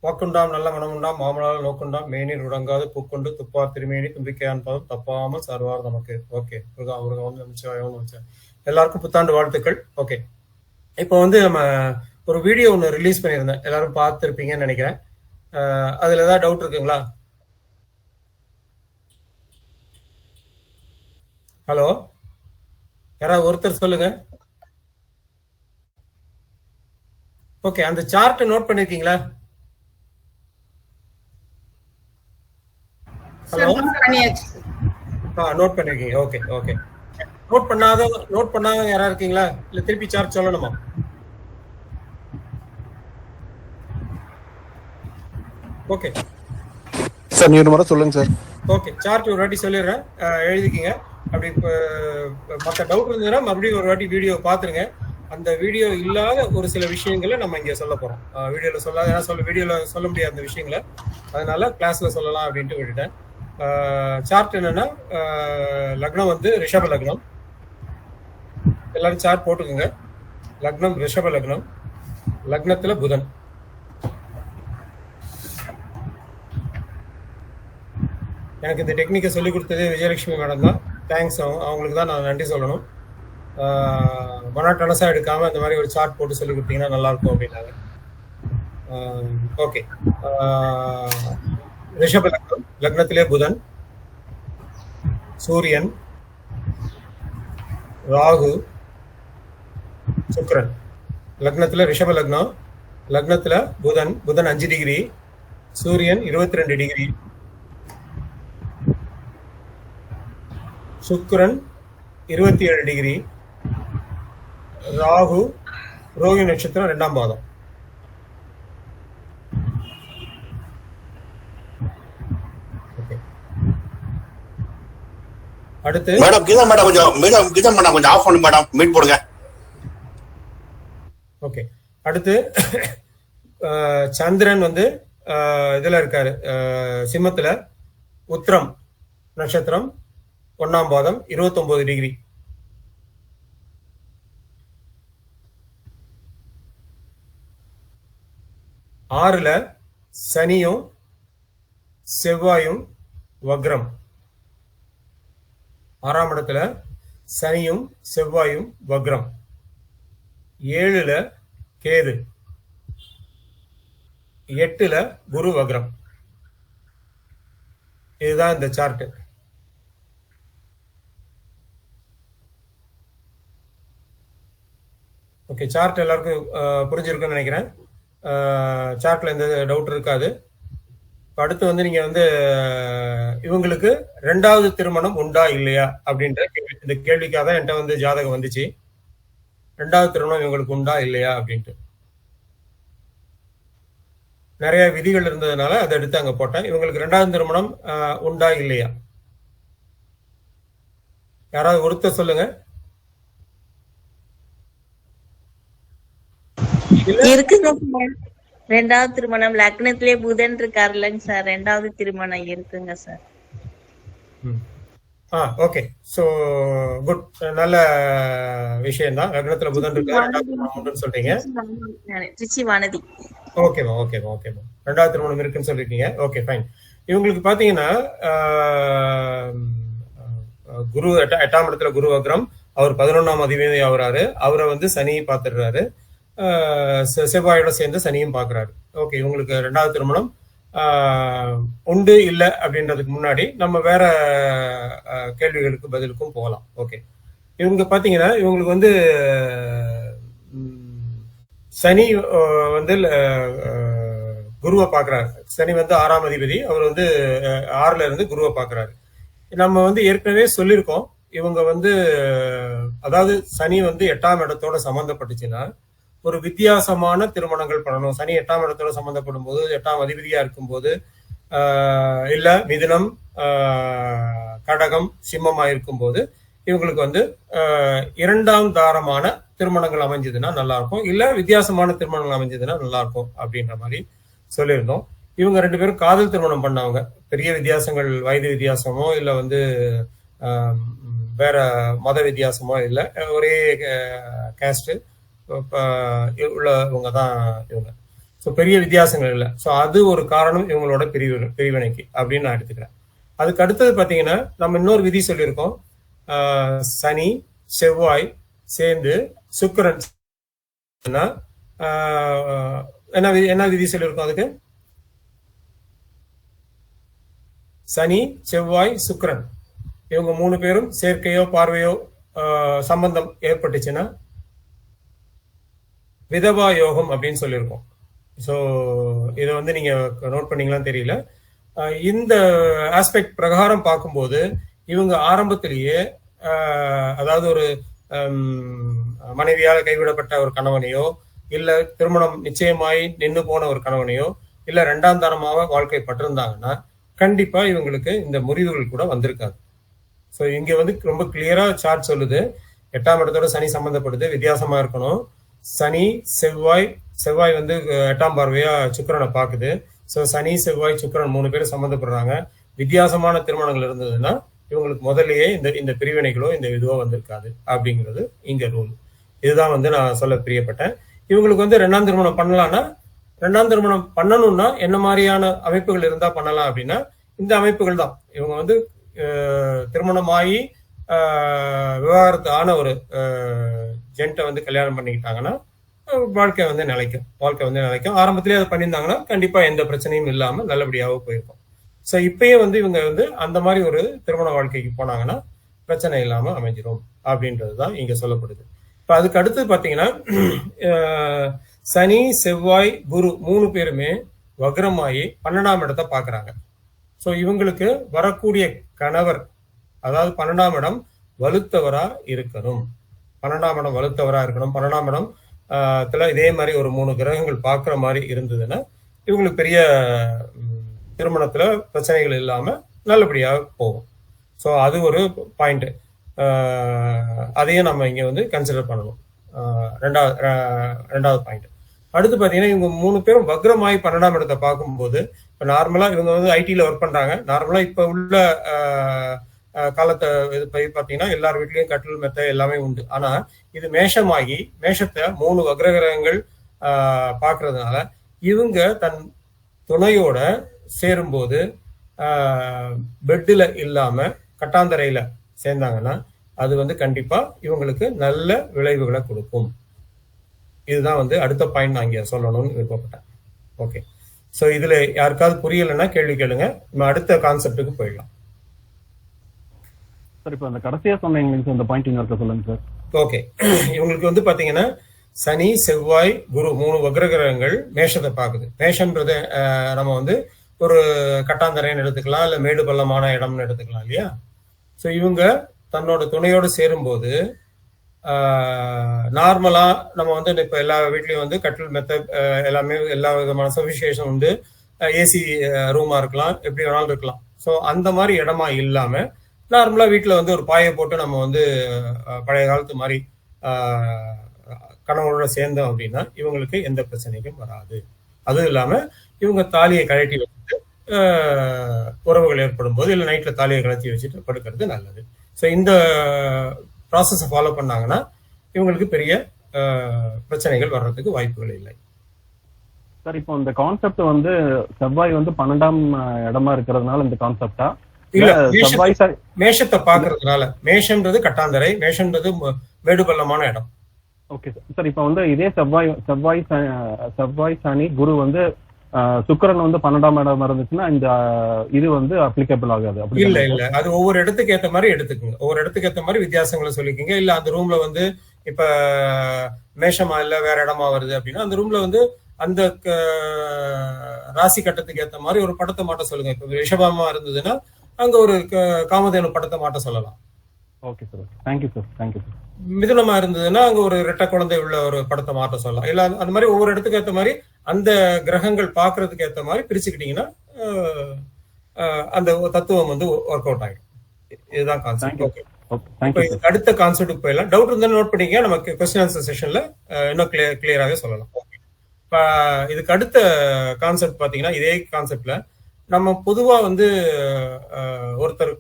வாக்குண்டாம் நல்ல மனமுண்டாம் மாமலால் நோக்குண்டாம் மேனீர் உடங்காது பூக்கொண்டு துப்பார் திருமேனி தும்பிக்கையான் பதம் தப்பாமல் சார்வார் நமக்கு. ஓகே, எல்லாருக்கும் புத்தாண்டு வாழ்த்துக்கள். ஓகே, இப்போ வந்து நம்ம ஒரு வீடியோ ஒன்று ரிலீஸ் பண்ணியிருந்தேன், எல்லாரும் பார்த்துருப்பீங்கன்னு நினைக்கிறேன். அதுல ஏதாவது டவுட் இருக்குங்களா? ஹலோ, யாராவது ஒருத்தர் சொல்லுங்க. ஓகே, அந்த சார்ட் நோட் பண்ணிருக்கீங்களா? ஹலோ, நோட் பண்ணிருக்கீங்க. ஓகே ஓகே, நோட் பண்ணாத யாரா இருக்கீங்களா? இல்ல திருப்பி சார்ட் சொல்லணுமா? ஓகே சார், நீ ஒரு முறை சொல்லுங்க சார். ஓகே, சார்ட் ஒரு வாட்டி சொல்லிடுறேன், எழுதிக்கிங்க. அப்படி மற்ற டவுட் இருந்ததுன்னா மறுபடியும் ஒரு வாட்டி வீடியோ பார்த்துருங்க. அந்த வீடியோ இல்லாத ஒரு சில விஷயங்களை நம்ம இங்கே சொல்ல போறோம். வீடியோல சொல்லாத வீடியோல சொல்ல முடியாத அந்த விஷயங்களை, அதனால கிளாஸ்ல சொல்லலாம் அப்படின்ட்டு விட்டுட்டேன். சார்ட் என்னன்னா, லக்னம் வந்து ரிஷப லக்னம். எல்லாரும் சார்ட் போட்டுக்கோங்க. லக்னம் ரிஷப லக்னம், லக்னத்துல புதன். எனக்கு இந்த டெக்னிக்கை சொல்லி கொடுத்தது விஜயலட்சுமி மேடம் தான். தேங்க்ஸ், அவங்களுக்கு தான் நான் நன்றி சொல்லணும். மனாட்டனஸா எடுக்காம இந்த மாதிரி ஒரு சார்ட் போட்டு சொல்லி கொடுத்தீங்கன்னா நல்லா இருக்கும் அப்படின்னாங்க. ஓகே, ரிஷப லக்னம், லக்னத்திலே புதன், சூரியன், ராகு, சுக்கிரன். லக்னத்துல ரிஷப லக்னம், லக்னத்துல புதன் 5 டிகிரி, சூரியன் 22 டிகிரி, சுக்கிரன் 27 டிகிரி, ராகு ரோஹி நட்சத்திரம் 2ஆம் பாதம். அடுத்து மேடம் கீதா மேடம் கொஞ்சம் ஆஃப் பண்ணுங்க மேடம், மீட் போடுங்க. ஓகே, அடுத்து சந்திரன் வந்து இதுல இருக்காரு, சிம்மத்துல, உத்திரம் நட்சத்திரம் 1ஆம் பாதம் 29 டிகிரி. ஆறுல சனியும் செவ்வாயும் வக்ரம். 6ஆம் இடத்துல சனியும் செவ்வாயும் வக்ரம். 7ல கேது, 8ல குரு வக்ரம். இதுதான் இந்த சார்ட். ஓகே, சார்ட் எல்லாருக்கும் புரிஞ்சிருக்குன்னு நினைக்கிறேன். சார்ட்ல எந்த டவுட் இருக்காது. அடுத்து வந்து நீங்க வந்து இவங்களுக்கு 2வது திருமணம் உண்டா இல்லையா அப்படின்ற இந்த கேள்விக்காக தான் என்கிட்ட வந்து ஜாதகம் வந்துச்சு. 2வது திருமணம் இவங்களுக்கு உண்டா இல்லையா அப்படின்ட்டு நிறைய விதிகள் இருந்ததுனால அதை எடுத்து அங்க போட்டேன். இவங்களுக்கு 2வது திருமணம் உண்டா இல்லையா? யாராவது ஒருத்தர் சொல்லுங்க. இருக்குங்க சார், 2வது திருமணம் லக்னத்திலே புதன் இருக்காருல்லங்க சார், 2வது திருமணம் இருக்குங்க சார். ஓகே, சோ குட், நல்ல விஷயம் தான். லக்னத்துல புதன் இருக்காரு சொல்றீங்க. ரிச்சி வானதி. ஓகேமா ஓகேமா ஓகேமா, 2வது திருமணம் இருக்குன்னு சொல்லிருக்கீங்க. Okay fine. இவங்களுக்கு பாத்தீங்கன்னா குரு 8ஆம் இடத்துல குரு வக்ரம், அவர் 11ஆம் அதிபதி ஆகுறாரு. அவரை வந்து சனி பாத்துடுறாரு, செவ்வாயோட சேர்ந்து சனியும் பாக்குறாரு. ஓகே, இவங்களுக்கு 2வது திருமணம் உண்டு இல்லை அப்படின்றதுக்கு முன்னாடி நம்ம வேற கேள்விகளுக்கு பதிலுக்கும் போகலாம். ஓகே, இவங்க பாத்தீங்கன்னா இவங்களுக்கு வந்து சனி வந்து குருவை பாக்குறாரு. சனி வந்து 6ஆம் அதிபதி, அவர் வந்து 6ல இருந்து குருவை பாக்குறாரு. நம்ம வந்து ஏற்கனவே சொல்லியிருக்கோம், இவங்க வந்து அதாவது சனி வந்து 8ஆம் இடத்தோட சம்பந்தப்பட்டுச்சுன்னா ஒரு வித்தியாசமான திருமணங்கள் பண்ணணும். சனி 8ஆம் இடத்தோட சம்பந்தப்படும் போது, 8ஆம் அதிபதியா இருக்கும்போது, இல்ல மிதுனம், கடகம், சிம்மமா இருக்கும்போது இவங்களுக்கு வந்து 2ஆம் தாரமான திருமணங்கள் அமைஞ்சதுன்னா நல்லா இருக்கும், இல்ல வித்தியாசமான திருமணங்கள் அமைஞ்சதுன்னா நல்லா இருக்கும் அப்படின்ற மாதிரி சொல்லியிருந்தோம். இவங்க 2 பேரும் காதல் திருமணம் பண்ணவங்க. பெரிய வித்தியாசங்கள், வயது வித்தியாசமோ இல்ல வந்து வேற மத வித்தியாசமோ இல்லை, ஒரே கேஸ்ட் உள்ளவங்க தான் இவங்க. ஸோ பெரிய வித்தியாசங்கள் இல்லை. ஸோ அது ஒரு காரணம் இவங்களோட பிரிவினைக்கு அப்படின்னு நான் எடுத்துக்கிறேன். அதுக்கு அடுத்தது பார்த்தீங்கன்னா நம்ம இன்னொரு விதி சொல்லியிருக்கோம். சனி செவ்வாய் சேர்ந்து சுக்கிரன் என்ன விதி சொல்லியிருக்கோம் அதுக்கு? சனி செவ்வாய் சுக்கிரன் இவங்க 3 பேரும் சேர்க்கையோ பார்வையோ சம்பந்தம் ஏற்பட்டுச்சுன்னா விதவா யோகம் அப்படின்னு சொல்லியிருக்கோம். ஸோ இதை வந்து நீங்க நோட் பண்ணீங்களான்னு தெரியல. இந்த ஆஸ்பெக்ட் பிரகாரம் பார்க்கும்போது இவங்க ஆரம்பத்திலேயே அதாவது ஒரு மனைவியால் கைவிடப்பட்ட ஒரு கணவனையோ இல்ல திருமணம் நிச்சயமாய் நின்று போன ஒரு கணவனையோ இல்ல 2ஆம் தரமாக வாழ்க்கைப்பட்டிருந்தாங்கன்னா கண்டிப்பா இவங்களுக்கு இந்த முறிவுகள் கூட வந்திருக்காது. ஸோ இங்க வந்து ரொம்ப கிளியரா சார்ட் சொல்லுது. 8ஆம் இடத்தோட சனி சம்பந்தப்படுது, வித்தியாசமா இருக்கணும். சனி செவ்வாய் வந்து 8ஆம் பார்வையா சுக்கிரனை பாக்குது. ஸோ சனி செவ்வாய் சுக்கிரன் 3 பேரும் சம்மந்தப்படுறாங்க. வித்தியாசமான திருமணங்கள் இருந்ததுன்னா இவங்களுக்கு முதல்லயே இந்த பிரிவினைகளோ இந்த இதுவோ வந்திருக்காது அப்படிங்கிறது இங்க ரூல். இதுதான் வந்து நான் சொல்ல பிரியப்பட்டேன். இவங்களுக்கு வந்து 2ஆம் திருமணம் பண்ணலாம்னா 2ஆம் திருமணம் பண்ணணும்னா என்ன மாதிரியான அமைப்புகள் இருந்தா பண்ணலாம் அப்படின்னா இந்த அமைப்புகள் தான். இவங்க வந்து திருமணமாகி விவாகரத்து ஆன ஒரு ஜென்ட்டை வந்து கல்யாணம் பண்ணிக்கிட்டாங்கன்னா வாழ்க்கை வந்து நிலைக்கும். ஆரம்பத்திலேயே அதை பண்ணியிருந்தாங்கன்னா கண்டிப்பா எந்த பிரச்சனையும் இல்லாம நல்லபடியாக போயிருக்கும். ஸோ இப்பயே வந்து இவங்க வந்து அந்த மாதிரி ஒரு திருமண வாழ்க்கைக்கு போனாங்கன்னா பிரச்சனை இல்லாம அமைஞ்சிரும் அப்படின்றது தான் இங்க சொல்லப்படுது. இப்ப அதுக்கு அடுத்து பாத்தீங்கன்னா சனி செவ்வாய் குரு 3 பேருமே வக்ரமாயி 12ஆம் இடத்தை பாக்குறாங்க. ஸோ இவங்களுக்கு வரக்கூடிய கணவர் அதாவது 12ஆம் இடம் வலுத்தவரா இருக்கணும். 12ஆம் இடம் இதே மாதிரி ஒரு 3 கிரகங்கள் பார்க்குற மாதிரி இருந்ததுன்னா இவங்களுக்கு பெரிய திருமணத்துல பிரச்சனைகள் இல்லாம நல்லபடியாக போகும். ஸோ அது ஒரு பாயிண்ட். அதையும் நம்ம இங்க வந்து கன்சிடர் பண்ணணும். ரெண்டாவது பாயிண்ட். அடுத்து பாத்தீங்கன்னா இவங்க 3 பேரும் வக்ரமாய் 12ஆம் இடத்தை பார்க்கும்போது இப்ப நார்மலா இவங்க வந்து ஐடில ஒர்க் பண்றாங்க. நார்மலா இப்ப உள்ள காலத்தை இது பாத்தீங்கன்னா எல்லார் வீட்லயும் கட்டில் மெத்த எல்லாமே உண்டு. ஆனா இது மேஷத்தை 3 வக்ரகிரகங்கள் பாக்குறதுனால இவங்க தன் துணையோட சேரும்போது பெட்டில் இல்லாம கட்டாந்தரையில சேர்ந்தாங்கன்னா அது வந்து கண்டிப்பா இவங்களுக்கு நல்ல விளைவுகளை கொடுக்கும். இதுதான் வந்து அடுத்த பாயிண்ட் நான் இங்க சொல்லணும்னு விருப்பப்பட்டேன். ஓகே, ஸோ இதுல யாருக்காவது புரியலைன்னா கேள்வி கேளுங்க. நம்ம அடுத்த கான்செப்டுக்கு போயிடலாம். சார் இப்போ அந்த கடைசியா சொன்னீங்க அந்த பாயிண்ட் இன்னொருக்க சொல்லுங்க சார். ஓகே, இவங்களுக்கு வந்து பாத்தீங்கன்னா சனி செவ்வாய் குரு 3 வக்ரகிரகங்கள் மேஷத்தை பாக்குது. மேஷம்ன்றது நம்ம வந்து ஒரு கட்டாந்தரைன்னு எடுத்துக்கலாம், இல்ல மேடு பள்ளமான இடம்னு எடுத்துக்கலாம் இல்லையா. ஸோ இவங்க தன்னோட துணையோடு சேரும்போது நார்மலா நம்ம வந்து இப்ப எல்லா வீட்லயும் வந்து கட்டில் மெத்த எல்லாமே எல்லா விதமான சஃபிஷியேஷன் உண்டு. ஏசி ரூமா இருக்கலாம், எப்படி வேணாலும் இருக்கலாம். ஸோ அந்த மாதிரி இடமா இல்லாம நார்மலா வீட்டுல வந்து ஒரு பாயை போட்டு நம்ம வந்து பழைய காலத்து மாதிரி கணவனோட சேர்ந்தோம் அப்படின்னா இவங்களுக்கு எந்த பிரச்சனைக்கும் வராது. அதுவும் இல்லாம இவங்க தாலியை கழட்டி வச்சுட்டு உறவுகள் ஏற்படும் போது இல்லை நைட்ல தாலியை கழட்டி வச்சுட்டு படுக்கிறது நல்லது. ஸோ இந்த ப்ராசஸை ஃபாலோ பண்ணாங்கன்னா இவங்களுக்கு பெரிய பிரச்சனைகள் வர்றதுக்கு வாய்ப்புகள் இல்லை. சார் இப்போ இந்த கான்செப்ட் வந்து செவ்வாய் வந்து 12ஆம் இடமா இருக்கிறதுனால இந்த கான்செப்டா இல்ல செவ்வாய் மேஷத்தை பாக்குறதுனால? மேஷன்றது கட்டாந்தரை, மேஷன்றது மேடு பள்ளமான இடம். Okay sir. இப்போ வந்து இதே செவ்வாய் சனி குரு வந்து சுக்கிரன் வந்து 12ஆம் இடம் இருந்துச்சுன்னா இந்த இது வந்து அப்ளிகபிள் ஆகாது? இல்ல அது ஒவ்வொரு இடத்துக்கு ஏத்த மாதிரி எடுத்துக்கோங்க. ஒவ்வொரு இடத்துக்கு ஏத்த மாதிரி வித்தியாசங்களை சொல்லிக்கோங்க. இல்ல அந்த ரூம்ல வந்து இப்ப மேஷமா இல்ல வேற இடமா வருது அப்படின்னா அந்த ரூம்ல வந்து அந்த ராசி கட்டத்துக்கு ஏத்த மாதிரி ஒரு படத்தை மாட்ட சொல்லுங்க. இப்ப ரிஷபமா இருந்ததுன்னா அங்க ஒரு காமதேனு படத்தை மாட்ட சொல்லலாம். Okay sir, thank you sir, thank you sir. மிதுனமா இருந்ததுன்னா அங்க ஒரு ரெட்டை குழந்தை உள்ள ஒரு படத்தை மாற்ற சொல்லலாம். இல்ல அந்த மாதிரி ஒவ்வொரு இடத்துக்கு ஏற்ற மாதிரி அந்த கிரகங்கள் பாக்குறதுக்கு ஏற்ற மாதிரி பிரிச்சுக்கிட்டீங்கன்னா அந்த தத்துவம் வந்து ஒர்க் அவுட் ஆகிடும். இதுதான் கான்செப்ட். ஓகே, அடுத்த கான்செப்டுக்கு போயிடலாம். டவுட் இருந்தாலும் நோட் பண்ணிக்க, நமக்கு கொஸ்டின் ஆன்சர் செஷன்ல இன்னும் கிளியராகவே சொல்லலாம். ஓகே, இதுக்கு அடுத்த கான்செப்ட் பாத்தீங்கன்னா இதே கான்செப்ட்ல நம்ம பொதுவா வந்து ஒருத்தர்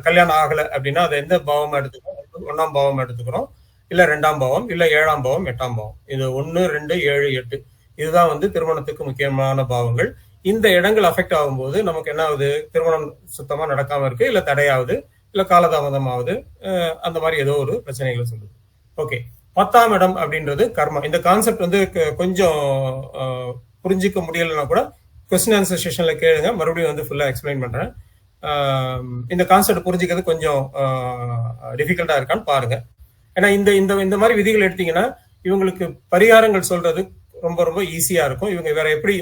கல்யாணம் ஆகல அப்படின்னா அதை எந்த பாவமா எடுத்துக்கிறோம்? 1ஆம் பாவம் எடுத்துக்கிறோம், இல்ல 2ஆம் பாவம், இல்ல 7ஆம் பாவம், 8ஆம் பாவம். இது 1, 2, 7, 8 இதுதான் வந்து திருமணத்துக்கு முக்கியமான பாவங்கள். இந்த இடங்கள் அஃபெக்ட் ஆகும்போது நமக்கு என்ன ஆகுது, திருமணம் சுத்தமா நடக்காம இருக்கு, இல்ல தடையாவது, இல்ல காலதாமதம் ஆகுது, அந்த மாதிரி ஏதோ ஒரு பிரச்சனைகளை சொல்லுது. ஓகே, 10ஆம் இடம் அப்படின்றது கர்மா. இந்த கான்செப்ட் வந்து கொஞ்சம் புரிஞ்சிக்க முடியலன்னா கூட கொஸ்டின் ஆன்சர் செஷன்ல கேளுங்க, மறுபடியும் வந்து ஃபுல்லா எக்ஸ்பிளைன் பண்றேன். இந்த கான்செப்ட் புரிஞ்சுக்கிறது கொஞ்சம் டிஃபிகல்ட்டா இருக்கான்னு பாருங்க. ஏன்னா இந்த இந்த இந்த மாதிரி விதிகள் எடுத்தீங்கன்னா இவங்களுக்கு பரிகாரங்கள் சொல்றது ரொம்ப ரொம்ப ஈஸியா இருக்கும். இவங்க வேற எப்படி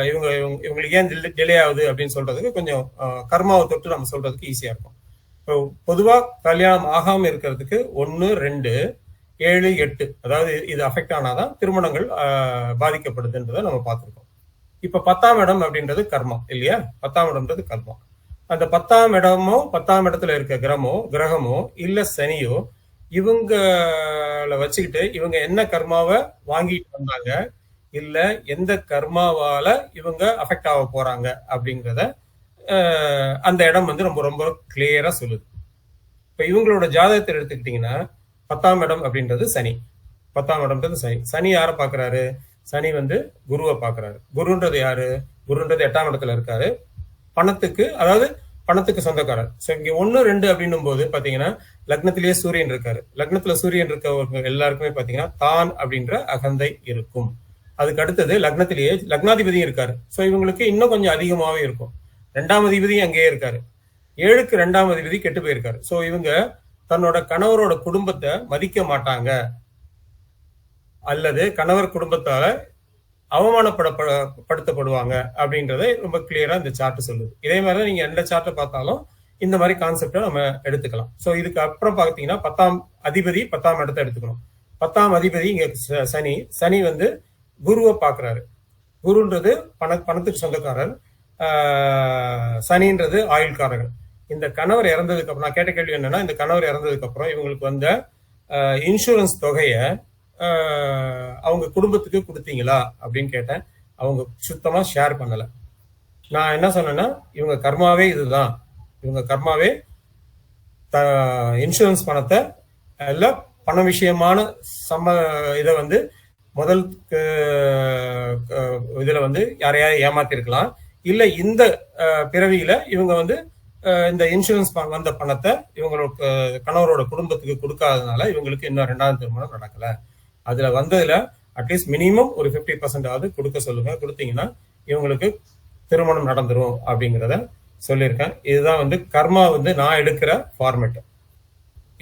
இவங்களுக்கு ஏன் டிலே ஆகுது அப்படின்னு சொல்றதுக்கு கொஞ்சம் கர்மாவை தொட்டு நம்ம சொல்றதுக்கு ஈஸியா இருக்கும். இப்போ பொதுவா கல்யாணம் ஆகாம இருக்கிறதுக்கு 1, 2, 7, 8, அதாவது இது அஃபெக்ட் ஆனாதான் திருமணங்கள் பாதிக்கப்படுதுன்றதை நம்ம பார்த்திருக்கோம். இப்ப 10ஆம் இடம் அப்படின்றது கர்மா இல்லையா? 10ஆம் இடம்ன்றது கர்மா. அந்த 10ஆம் இடமோ 10ஆம் இடத்துல இருக்க கிரகமோ இல்ல சனியோ இவங்கள வச்சுக்கிட்டு இவங்க என்ன கர்மாவை வாங்கிட்டு வந்தாங்க, இல்ல எந்த கர்மாவால இவங்க அஃபெக்ட் ஆக போறாங்க அப்படிங்கிறத அந்த இடம் வந்து ரொம்ப ரொம்ப கிளியரா சொல்லுது. இப்ப இவங்களோட ஜாதகத்தை எடுத்துக்கிட்டீங்கன்னா 10ஆம் இடம் அப்படின்றது சனி. 10ஆம் இடம்ன்றது சனி. சனி யாரை பாக்குறாரு? சனி வந்து குருவை பாக்குறாரு. குருன்றது யாரு? குருன்றது 8ஆம் இடத்துல இருக்காரு. பணத்துக்கு, அதாவது பணத்துக்கு சொந்தக்காரர். இங்க 1, 2 அப்படின்னும் போது பாத்தீங்கன்னா லக்னத்திலேயே சூரியன் இருக்காரு. லக்னத்துல சூரியன் இருக்கவங்க எல்லாருக்குமே பாத்தீங்கன்னா தான் அப்படின்ற அகந்தை இருக்கும். அதுக்கு அடுத்தது லக்னத்திலேயே லக்னாதிபதியும் இருக்காரு. சோ இவங்களுக்கு இன்னும் கொஞ்சம் அதிகமாவே இருக்கும். 2ஆம் அதிபதியும் அங்கேயே இருக்காரு. 7க்கு 2ஆம் அதிபதி கெட்டு போயிருக்காரு. சோ இவங்க தன்னோட கணவரோட குடும்பத்தை மதிக்க மாட்டாங்க, அல்லது கணவர் குடும்பத்தால அவமானப்படுத்தப்படுவாங்க அப்படின்றத ரொம்ப கிளியரா இந்த சார்ட் சொல்லுது. இதே மாதிரி நீங்க எந்த சார்ட்டை பார்த்தாலும் இந்த மாதிரி கான்செப்டை நம்ம எடுத்துக்கலாம். சோ இதுக்கு அப்புறம் பாத்தீங்கன்னா 10ஆம் அதிபதி 10ஆம் இடத்தை எடுத்துக்கணும். 10ஆம் அதிபதி இங்க சனி. சனி வந்து குருவை பாக்குறாரு. குருன்றது பணத்துக்கு சொந்தக்காரர். சனின்றது ஆயுள்காரர்கள். இந்த கணவர் இறந்ததுக்கு அப்புறம் நான் கேட்ட கேள்வி என்னன்னா, இந்த கணவர் இறந்ததுக்கு அப்புறம் இவங்களுக்கு வந்த இன்சூரன்ஸ் தொகையை அவங்க குடும்பத்துக்கு கொடுத்தீங்களா அப்படின்னு கேட்டேன். அவங்க சுத்தமா ஷேர் பண்ணல. நான் என்ன சொன்னேன்னா, இவங்க கர்மாவே இதுதான். இவங்க கர்மாவே இன்சூரன்ஸ் பணத்தை எல்லாம் பண விஷயமான இதை வந்து முதல் இதுல வந்து யாரையாவது ஏமாத்திருக்கலாம், இல்ல இந்த பிறவியில இவங்க வந்து இந்த இன்சூரன்ஸ் வந்த பணத்தை இவங்களோட கணவரோட குடும்பத்துக்கு கொடுக்காததுனால இவங்களுக்கு இன்னும் 2ஆம் திருமணம் நடக்கல. அதுல வந்ததுல அட்லீஸ்ட் மினிமம் ஒரு 50% கொடுக்க சொல்லுங்க. கொடுத்தீங்கன்னா இவங்களுக்கு திருமணம் நடந்துரும் அப்படிங்கிறத சொல்லியிருக்கேன். இதுதான் வந்து கர்மா வந்து நான் எடுக்கிற ஃபார்மேட்.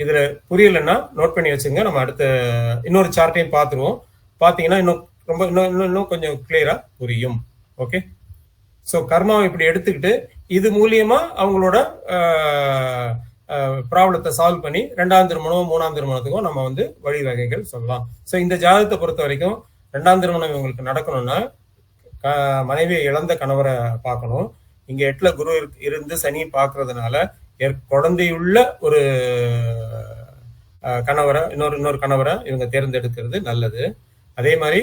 இதுல புரியலன்னா நோட் பண்ணி வச்சுங்க. நம்ம அடுத்த இன்னொரு சார்ட்டையும் பார்த்துருவோம். பாத்தீங்கன்னா இன்னும் ரொம்ப இன்னும் கொஞ்சம் கிளியரா புரியும். ஓகே, ஸோ கர்மாவை இப்படி எடுத்துக்கிட்டு இது மூலியமா அவங்களோட ப்ராப்ளத்தை சால்வ் பண்ணி 2ஆம் திருமணம் 3ஆம் திருமணத்துக்கும் நம்ம வந்து வழிவகைகள் சொல்லலாம். ஸோ இந்த ஜாதகத்தை பொறுத்த வரைக்கும் 2ஆம் திருமணம் இவங்களுக்கு நடக்கணும்னா மனைவியை இழந்த கணவரை பார்க்கணும். இங்க 8ல குரு இருந்து சனி பார்க்கறதுனால குழந்தையுள்ள ஒரு கணவரை இன்னொரு கணவரை இவங்க தேர்ந்தெடுக்கிறது நல்லது. அதே மாதிரி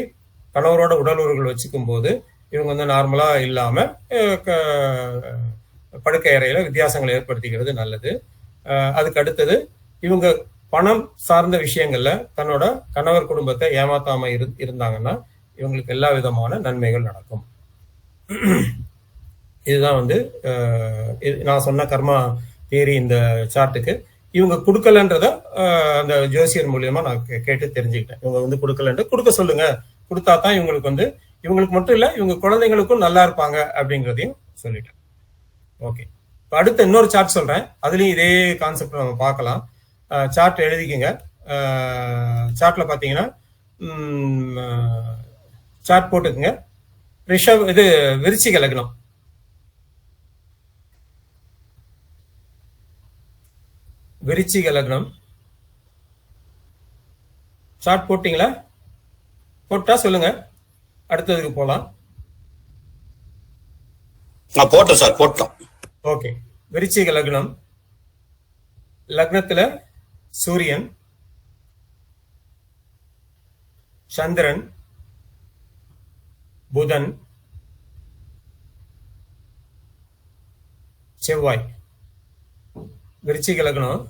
கணவரோட உடல் உறவுகள் வச்சுக்கும் போது இவங்க வந்து நார்மலா இல்லாம படுக்கை அறையில வித்தியாசங்களை ஏற்படுத்திக்கிறது நல்லது. அதுக்கு அடுத்தது இவங்க பணம் சார்ந்த விஷயங்கள்ல தன்னோட கணவர் குடும்பத்தை ஏமாத்தாம இருந்தாங்கன்னா இவங்களுக்கு எல்லா விதமான நன்மைகள் நடக்கும். இதுதான் வந்து நான் சொன்ன கர்மா தியரி. இந்த சார்ட்டுக்கு இவங்க கொடுக்கலன்றத அந்த ஜோசியர் மூலியமா நான் கேட்டு தெரிஞ்சுக்கிட்டேன். இவங்க வந்து கொடுக்க சொல்லுங்க, கொடுத்தா தான் இவங்களுக்கு வந்து இவங்களுக்கு மட்டும் இல்ல இவங்க குழந்தைங்களுக்கும் நல்லா இருப்பாங்க அப்படிங்கிறதையும் சொல்லிட்டேன். ஓகே, இப்போ அடுத்த இன்னொரு சார்ட் சொல்றேன். அதுலயும் இதே கான்செப்ட் நம்ம பார்க்கலாம். சார்ட் எழுதிக்கங்க. சார்ட்ல பாத்தீங்கன்னா சார்ட் போட்டுக்குங்க. இது விருச்சிக லக்னம். விருச்சிக லக்னம் சார்ட் போட்டீங்களா? போட்டா சொல்லுங்க, அடுத்ததுக்கு போலாம். போட்டோம் சார், போட்டோம். ஓகே, விருச்சிக லக்னம். லக்னத்துல சூரியன், சந்திரன், புதன், செவ்வாய். விருச்சிக லக்னம்.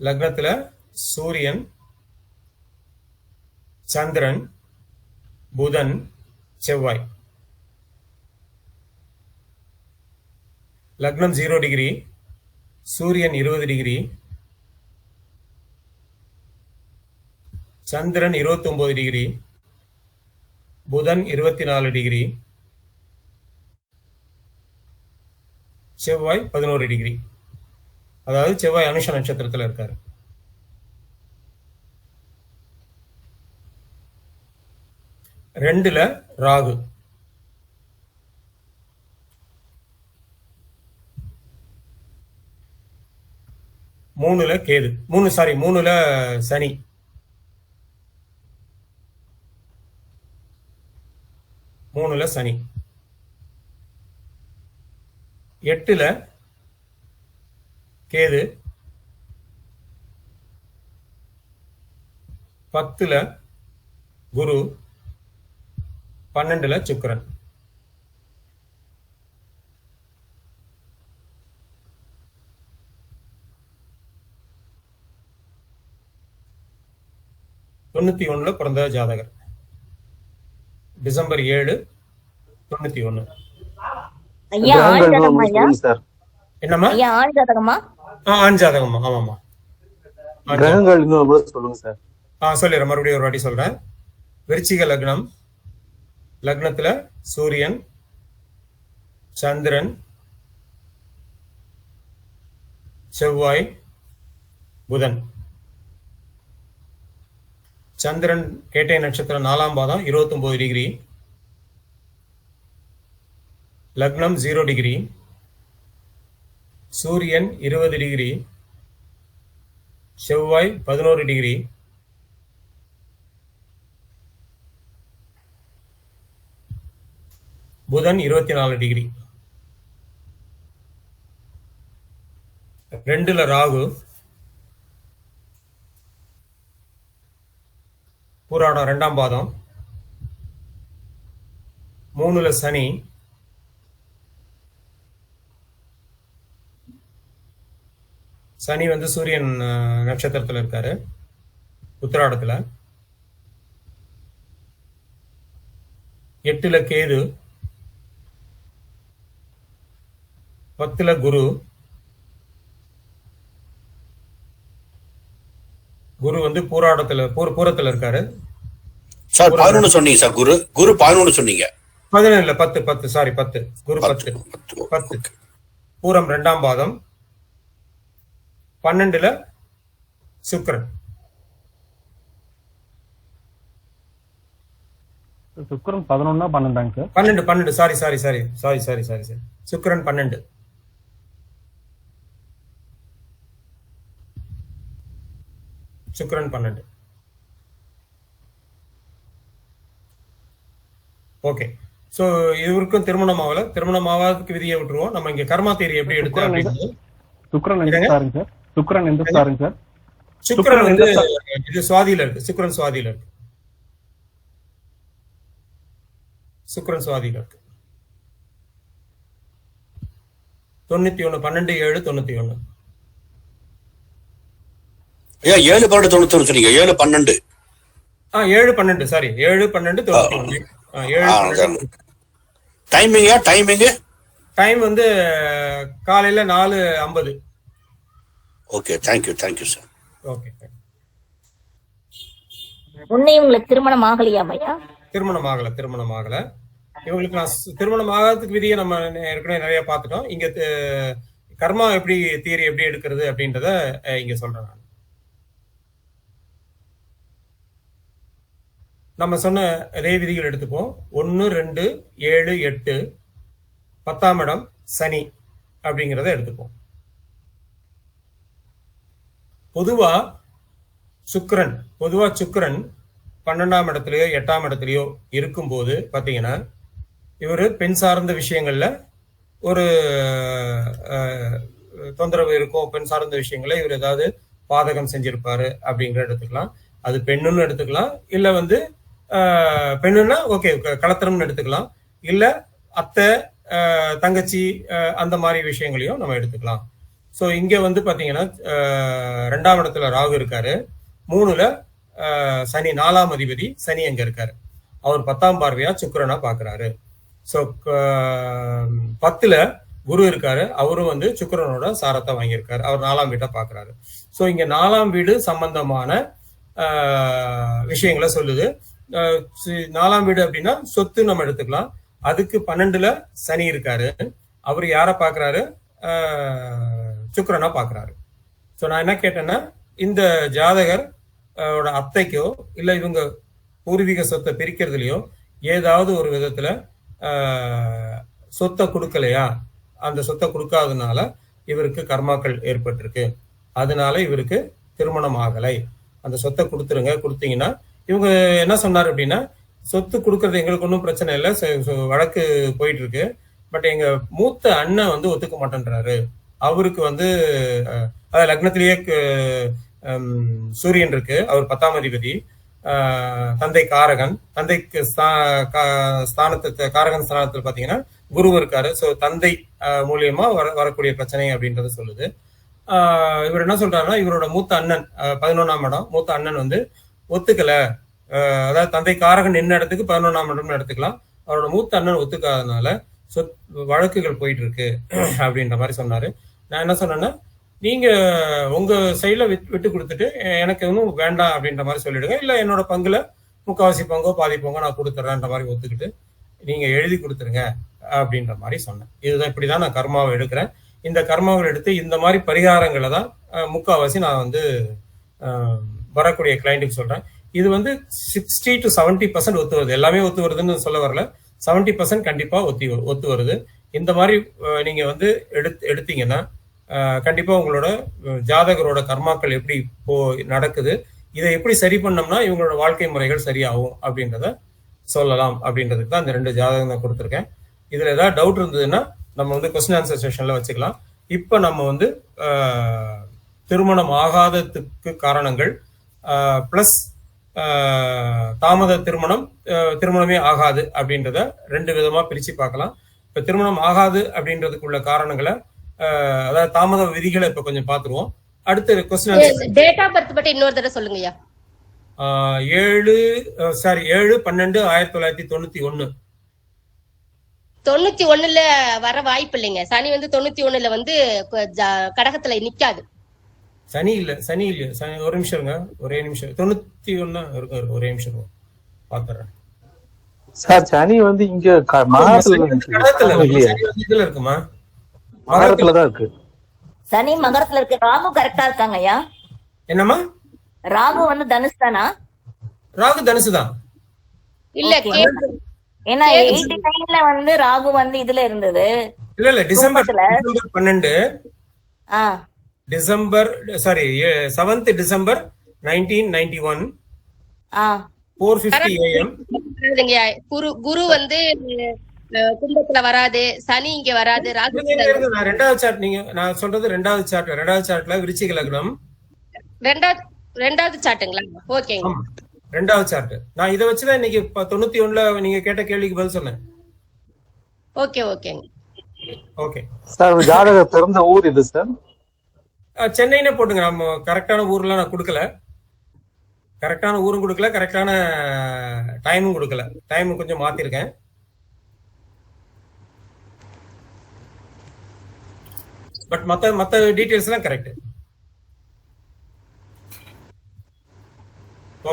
லக்னத்துல சூரியன், சந்திரன், புதன், செவ்வாய். லக்னம் 0 டிகிரி, சூரியன் 20 டிகிரி, சந்திரன் 29 டிகிரி, புதன் 24 டிகிரி, செவ்வாய் 11 டிகிரி. அதாவது செவ்வாய் அனுஷ நட்சத்திரத்தில் இருக்காரு. ரெண்டுல ராகு, மூணுல கேது, மூணுல சனி, எட்டுல கேது, 10ல குரு, 12ல சுக்கிரன். தொண்ணூத்தி ஒண்ணுல பிறந்த ஜாதகர். டிசம்பர் 7, 91. ஐயா ஆண் ஜாதகமா ஐயா? சார் என்னம்மா? ஐயா ஆண் ஜாதகமா? ஆண் ஜாதகம்மா. ஆமாம்மா. கிரகங்கள் இன்னும் கூட சொல்லுங்க சார். சொல்லிடுறேன், மறுபடியும் ஒரு வாட்டி சொல்றேன். விருச்சிக லக்னம், லக்னத்துல சூரியன், சந்திரன், செவ்வாய், புதன். சந்திரன் கேட்டை நட்சத்திரம் 4ஆம் பாதம் 29 டிகிரி, லக்னம் 0 டிகிரி, சூரியன் 20 டிகிரி, செவ்வாய் 11 டிகிரி, புதன் 24 டிகிரி. ரெண்டுல ராகு, பூராடம் 2ஆம் பாதம், 3ல சனி, சனி வந்து சூரியன் நட்சத்திரத்துல இருக்காரு, உத்திராடத்துல. 8ல கேது, 10ல குரு, குரு வந்து பூரத்துல இருக்காரு. சார் 11 சொன்னீங்க சார். குரு 11 சொன்னீங்க. 11 10 சாரி 10. குரு 10. பூரம் 2ஆம் பாதம், 12ல சுக்கிரன். சுக்கிரன் 11 12 சார். 12 சாரி. சுக்கிரன் 12. சுக்கிரன் 12. ஓகே. சோ இவருக்கும் திருமணம் ஆகல. திருமணம் ஆகாததுக்கு விதியை விட்டுருவோம். நம்ம இங்க கர்மா தேரி எப்படி எடுத்து அப்படின்னு. சுக்கிரன் எந்த ஸ்டாருங்க சார்? சுக்கிரன் எந்த ஸ்டாருங்க சார்? சுக்கிரன் வந்து இது சுவாதியில இருக்கு. சுக்கிரன் சுவாதியில இருக்கு. 91 12 7 91. ஏன் 7 12 91 சொன்னீங்க? 7 12. 7 12 சாரி 7 12 91. 7 டைமிங் டைம் வந்து காலையில 4:50. Okay, thank you sir. ஓகே. உன்னையும் உங்களுக்கு திருமணம் ஆகலையா ஐயா? திருமணம் ஆகல. இவங்களுக்கு நான் திருமணம் ஆகாததுக்கு விதியை நம்ம ஏற்கனவே நிறைய பார்த்துட்டோம். இங்க கர்மா தியரி எப்படி எடுக்கிறது அப்படின்றத இங்க சொல்றேன் நான். நம்ம சொன்ன அதே விதிகள் எடுத்துப்போம். 1 2 7 8 10ஆம் இடம் சனி அப்படிங்கிறத எடுத்துப்போம். பொதுவா சுக்கிரன் 12ஆம் இடத்துலயோ 8ஆம் இடத்துலயோ இருக்கும்போது பாத்தீங்கன்னா இவரு பெண் சார்ந்த விஷயங்கள்ல ஒரு தொந்தரவு இருக்கும். பெண் சார்ந்த விஷயங்கள இவர் ஏதாவது பாதகம் செஞ்சிருப்பாரு அப்படிங்கிற எடுத்துக்கலாம். அது பெண்ணுன்னு எடுத்துக்கலாம், இல்ல வந்து பெண்ணுன்னா ஓகே கலத்திரம்னு எடுத்துக்கலாம், இல்ல அத்தை தங்கச்சி அந்த மாதிரி விஷயங்களையும் நம்ம எடுத்துக்கலாம். ஸோ இங்க வந்து பாத்தீங்கன்னா 2ஆம் இடத்துல ராகு இருக்காரு, 3ல சனி 4ஆம் அதிபதி சனி அங்க இருக்காரு. அவர் 10ஆம் பார்வையா சுக்கிரனா பாக்குறாரு. ஸோ 10ல குரு இருக்காரு, அவரும் வந்து சுக்கிரனோட சாரத்தை வாங்கியிருக்காரு, அவர் 4ஆம் வீட்டை பாக்குறாரு. ஸோ இங்க 4ஆம் வீடு சம்பந்தமான விஷயங்களை சொல்லுது. 4ஆம் வீடு அப்படின்னா சொத்து நம்ம எடுத்துக்கலாம். அதுக்கு 12ல சனி இருக்காரு, அவர் யார பாக்குறாரு, சுக்கிரனா பாக்குறாரு. ஸோ நான் என்ன கேட்டேன்னா, இந்த ஜாதகர் அத்தைக்கோ இல்ல இவங்க பூர்வீக சொத்தை பிரிக்கிறதுலயோ ஏதாவது ஒரு விதத்துல சொத்தை கொடுக்கலையா, அந்த சொத்தை கொடுக்காதனால இவருக்கு கர்மாக்கள் ஏற்பட்டிருக்கு, அதனால இவருக்கு திருமணம் ஆகலை, அந்த சொத்தை கொடுத்துருங்க. கொடுத்தீங்கன்னா இவங்க என்ன சொன்னார் அப்படின்னா, சொத்து கொடுக்கறது எங்களுக்கு ஒன்றும் பிரச்சனை இல்லை, வழக்கு போயிட்டு இருக்கு, பட் எங்க மூத்த அண்ணன் வந்து ஒத்துக்க மாட்டேன்றாரு. அவருக்கு வந்து லக்னத்திலேயே சூரியன் இருக்கு, அவர் 10ஆம் அதிபதி, தந்தை காரகன், தந்தைக்கு காரகன் ஸ்தானத்தில் பாத்தீங்கன்னா குரு இருக்காரு. ஸோ தந்தை மூலியமா வரக்கூடிய பிரச்சனை அப்படின்றத சொல்லுது. இவர் என்ன சொல்றாருன்னா, இவரோட மூத்த அண்ணன் 11ஆம் இடம், மூத்த அண்ணன் வந்து ஒத்துக்கல, அதாவது தந்தை காரகன் என்ன இடத்துக்கு 11ஆம் இடம்னு எடுத்துக்கலாம், அவரோட மூத்த அண்ணன் ஒத்துக்காதனால வழக்குகள் போயிட்டு இருக்கு அப்படின்ற மாதிரி சொன்னாரு. நான் என்ன சொன்னேன்னா, நீங்க உங்க சைட்ல விட்டு கொடுத்துட்டு எனக்கு ஒன்றும் வேண்டாம் அப்படின்ற மாதிரி சொல்லிடுங்க, இல்ல என்னோட பங்குல முக்காவாசி பங்கோ பாதி பங்கோ நான் கொடுத்துட்றேன்ற மாதிரி ஒத்துக்கிட்டு நீங்க எழுதி கொடுத்துருங்க அப்படின்ற மாதிரி சொன்னேன். இதுதான், இப்படிதான் நான் கர்மாவை எடுக்கிறேன். இந்த கர்மாவை எடுத்து இந்த மாதிரி பரிகாரங்களை தான் முக்காவாசி நான் வந்து வரக்கூடிய கிளைண்ட்டுக்கு சொல்றேன். இது வந்து 60 to 70% ஒத்து வருது. எல்லாமே ஒத்து வருதுன்னு சொல்ல வரல, 70% கண்டிப்பா ஒத்து வருது. இந்த மாதிரி நீங்க வந்து எடுத்தீங்கன்னா கண்டிப்பா உங்களோட ஜாதகரோட கர்மாக்கள் எப்படி நடக்குது, இதை எப்படி சரி பண்ணோம்னா இவங்களோட வாழ்க்கை முறைகள் சரியாகும் அப்படின்றத சொல்லலாம் அப்படின்றதுக்கு தான் இந்த 2 ஜாதகம் தான் கொடுத்துருக்கேன். இதுல ஏதாவது டவுட் இருந்ததுன்னா நம்ம வந்து கொஸ்டின் ஆன்சர் செஷன்ல வச்சுக்கலாம். இப்ப நம்ம வந்து திருமணம் ஆகாததுக்கு காரணங்கள் பிளஸ் தாமத திருமணமே ஆகாது அப்படின்றத 2 விதமா பிரிச்சு பார்க்கலாம். இப்ப திருமணம் ஆகாது அப்படின்றதுக்குள்ள காரணங்களை, அதாவது தாமத விதிகளை இப்ப கொஞ்சம் பாத்துருவோம். அடுத்து கொஸ்டின் டேட் ஆஃப் பர்த் பத்தி இன்னொரு தடவை சொல்லுங்கய்யா. 7/12/1991. 91ல வர வாய்ப்பு இல்லைங்க. சனி வந்து 91ல வந்து கடகத்துல நிக்காது. சனி இல்ல ஒரு நிமிஷம் இருங்க, ஒரே நிமிஷம். 91 இருக்கு, ஒரே நிமிஷம் பாத்துறேன் சார். சனி வந்து இங்க இதுல இருக்குமா, மகரத்துல தான் இருக்கு. சனி மகரத்துல இருக்கு. ராகு கரெக்டா இருக்காங்க ஐயா? என்னம்மா? ராகு வந்து தனுஷ் தானா? ராகு தனுசு தான். இல்ல ஏன்னா 89ல வந்து ராகு வந்து இதுல இருந்தது. இல்ல டிசம்பர் 12 7th December 1991 4:50 AM. குரு வந்து கும்பத்துல வராது, சனி இங்க வராது, ராகு. ரெண்டாவது சார்ட், நான் சொல்றது ரெண்டாவது சார்ட்ல விருச்சிக லக்னம் ரெண்டாவது சார்ட்டுங்களா? ஓகேங்க, ரெண்டாவது சார்ட். நான் இதை வச்சுதான் இன்னைக்கு 91ல நீங்க கேட்ட கேள்விக்கு பதில் சொன்னேன். ஓகேங்க. ஓகே சார், ஜாதக பிறந்த ஊர் இது சார்? சென்னைன்னு போட்டுங்க. நம்ம கரெக்டான ஊர்லாம் நான் கொடுக்கல, கரெக்டான ஊரும் கொடுக்கல, கரெக்டான டைமும் கொடுக்கல, டைம் கொஞ்சம் மாத்திருக்கேன். பட் மத்த டீடைல்ஸ் எல்லாம் கரெக்ட்.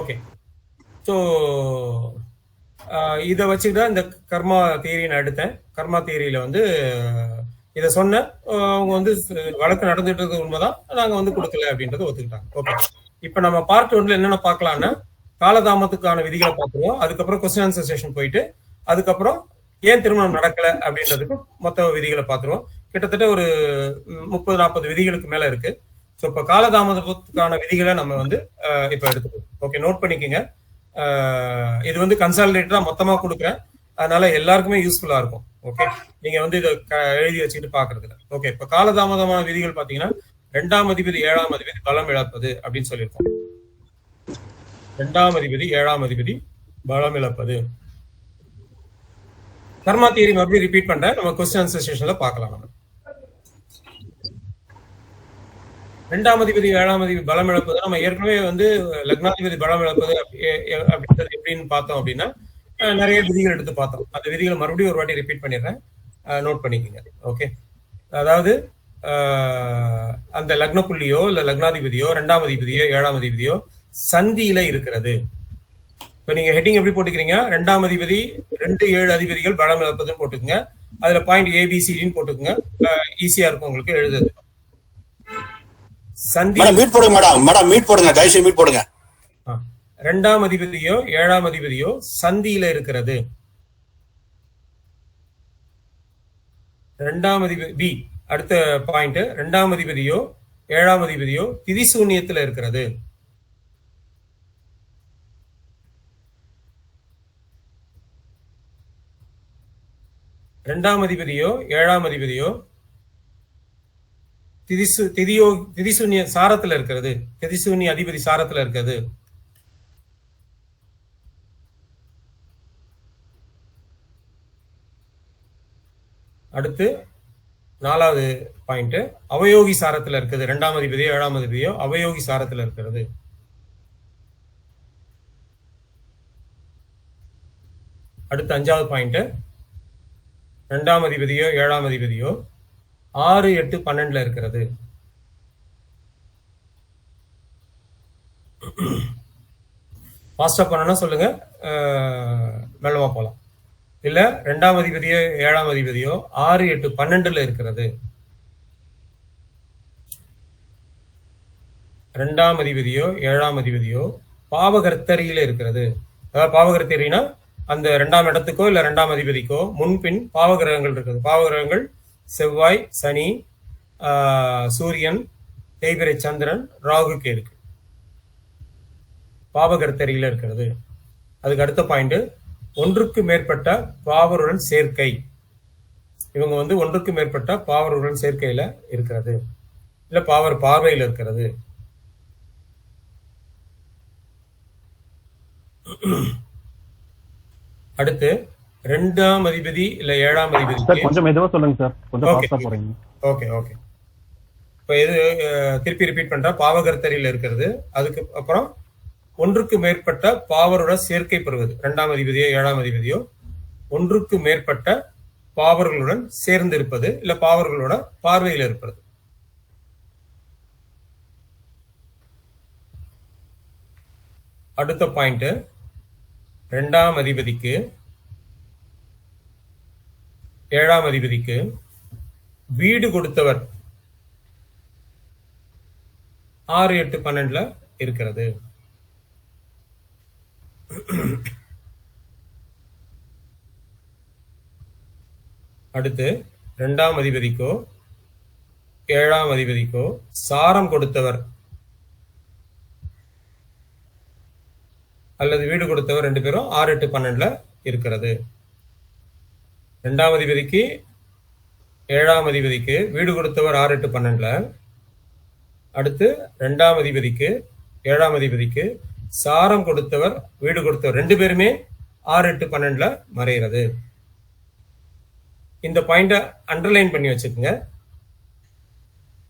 ஓகே, ஸோ இதை வச்சுதான் இந்த கர்மா தியரி நான் எடுத்தேன். கர்மா தியரியில வந்து இதை சொன்ன அவங்க வந்து வழக்கு நடந்துட்டு உண்மைதான், நாங்க வந்து கொடுக்கல அப்படின்றத ஒத்துக்கிட்டாங்க. ஓகே, இப்ப நம்ம பார்ட் 1ல என்னென்ன பார்க்கலாம்னா, காலதாமத்துக்கான விதிகளை பார்த்துருவோம். அதுக்கப்புறம் கொஸ்டின் ஆன்சர் செஷன் போயிட்டு அதுக்கப்புறம் ஏன் திருமணம் நடக்கல அப்படின்றதுக்கு மொத்த விதிகளை பார்த்துருவோம். கிட்டத்தட்ட ஒரு 30-40 விதிகளுக்கு மேல இருக்கு. ஸோ இப்போ காலதாமதத்துக்கான விதிகளை நம்ம வந்து இப்போ எடுத்துக்கணும். ஓகே, நோட் பண்ணிக்கோங்க. இது வந்து கன்சாலிடேட்டடா மொத்தமா கொடுக்குறேன், அதனால எல்லாருக்குமே யூஸ்ஃபுல்லா இருக்கும். ஓகே, நீங்க வந்து இதை எழுதி வச்சுக்கிட்டு பாக்குறதுல. ஓகே, இப்ப காலதாமதமான விதிகள் பாத்தீங்கன்னா 2ஆம் அதிபதி 7ஆம் அதிபதி பலம் இழப்பது அப்படின்னு சொல்லியிருக்கோம். 2ஆம் அதிபதி 7ஆம் அதிபதி பலம் இழப்பது. கர்மா தியரி மறுபடியும் ரிப்பீட் பண்றேன், நம்ம கொஸ்டின் ஆன்சர் செஷன்ல பார்க்கலாம். நம்ம 2ஆம் அதிபதி 7ஆம் அதிபதி பலம் இழப்பது நம்ம ஏற்கனவே வந்து லக்னாதிபதி பலம் இழப்பது அப்படின்றது எப்படின்னு பார்த்தோம் அப்படின்னா நிறைய விதிகள் எடுத்து பார்த்தோம். அந்த விதிகளை மறுபடியும் ஒரு வாட்டி ரிப்பீட் பண்ணிடுறேன், நோட் பண்ணிக்கோங்க. ஓகே, அதாவது அந்த லக்ன புள்ளியோ இல்ல லக்னாதிபதியோ 2ஆம் அதிபதியோ 7ஆம் அதிபதியோ சந்தியில இருக்கிறது. இப்ப நீங்க ஹெட்டிங் எப்படி போட்டுக்கிறீங்க? 2ஆம் அதிபதி 2-7 அதிபதிகள் பலம் இழப்பதுன்னு போட்டுக்கோங்க. அதுல பாயிண்ட் ஏபிசிடின்னு போட்டுக்கோங்க. ஈஸியா இருக்கும் உங்களுக்கு எழுதுறது. சந்தி மீட் போடுங்க மேடம், மீட் போடுங்க, தயவுசெய்து மீட் போடுங்க. 2ஆம் அதிபதியோ 7ஆம் அதிபதியோ சந்தியில இருக்கிறது. 2ஆம் அதிபதி பி, அடுத்த பாயிண்ட், 2ஆம் அதிபதியோ 7ஆம் அதிபதியோ திதிசூன்யத்துல இருக்கிறது. ரெண்டாம் அதிபதியோ 7ஆம் அதிபதியோ திதிசூன்ய சாரத்துல இருக்கிறது. திதிசூன்ய அதிபதி சாரத்துல இருக்கிறது. அடுத்து 4வது பாயிண்ட், அவயோகி சாரத்துல இருக்குது. 2ஆம் அதிபதியோ 7ஆம் அதிபதியோ அவயோகி சாரத்துல இருக்கிறது. அடுத்து 5வது பாயிண்ட், 2ஆம் அதிபதியோ 7ஆம் அதிபதியோ 6, 8, 12 இருக்கிறது. ஃபாஸ்டா பண்ணணும் சொல்லுங்க, மெல்லமா போலாம். இல்ல 2ஆம் அதிபதியோ 7ஆம் அதிபதியோ 6, 8, 12 இருக்கிறது. 2ஆம் அதிபதியோ 7ஆம் அதிபதியோ பாவகர்த்தரியில இருக்கிறது. அதாவது பாவகர்த்தரினா அந்த 2ஆம் இடத்துக்கோ இல்ல 2ஆம் அதிபதிக்கோ முன்பின் பாவகிரகங்கள் இருக்குது. பாவகிரகங்கள் செவ்வாய், சனி, சூரியன், தேய்பிரை சந்திரன், ராகு, கேது பாவகர்த்தரியில இருக்கிறது. அதுக்கு அடுத்த பாயிண்ட், ஒன்றுக்கு மேற்பட்ட பாவருடன் சேர்க்கை. இவங்க வந்து ஒன்றுக்கு மேற்பட்ட பாவருடன் சேர்க்கையில இருக்கிறது, இல்ல பாவர் பார்வையில் இருக்கிறது. அடுத்து 2ஆம் அதிபதி இல்ல 7ஆம் அதிபதி. கொஞ்சம் மெதுவா சொல்லுங்க சார், கொஞ்சம் ஃபாஸ்டா போறீங்க. ஓகே ஓகே, இப்ப இது திருப்பி ரிப்பீட் பண்ற, பாவகர்த்தரியில இருக்கிறது. அதுக்கு அப்புறம் ஒன்றுக்கு மேற்பட்ட பாவரோட சேர்க்கை பெறுவது. 2ஆம் அதிபதியோ 7ஆம் அதிபதியோ ஒன்றுக்கு மேற்பட்ட பாவர்களுடன் சேர்ந்து இருப்பது, இல்ல பாவர்களோட பார்வையில் இருப்பது. அடுத்த பாயிண்ட், 2ஆம் அதிபதிக்கு 7ஆம் அதிபதிக்கு வீடு கொடுத்தவர் 6, 8, 12 இருக்கிறது. அடுத்து 2ஆம் அதிபதிக்கோ 7ஆம் அதிபதிக்கோ சாரம் கொடுத்தவர் அல்லது வீடு கொடுத்தவர் 2 பேரும் 6, 8, 12 இருக்கிறது. 2ஆம் அதிபதிக்கு 7ஆம் அதிபதிக்கு வீடு கொடுத்தவர் 6, 8, 12. அடுத்து 2ஆம் அதிபதிக்கு 7ஆம் அதிபதிக்கு சாரம் கொடுத்தவர் வீடு கொடுத்தவர் 2 பேருமே 6, 8, 12 மறைகிறது. இந்த பாயிண்ட அண்டர்லைன் பண்ணி வச்சுக்கோங்க.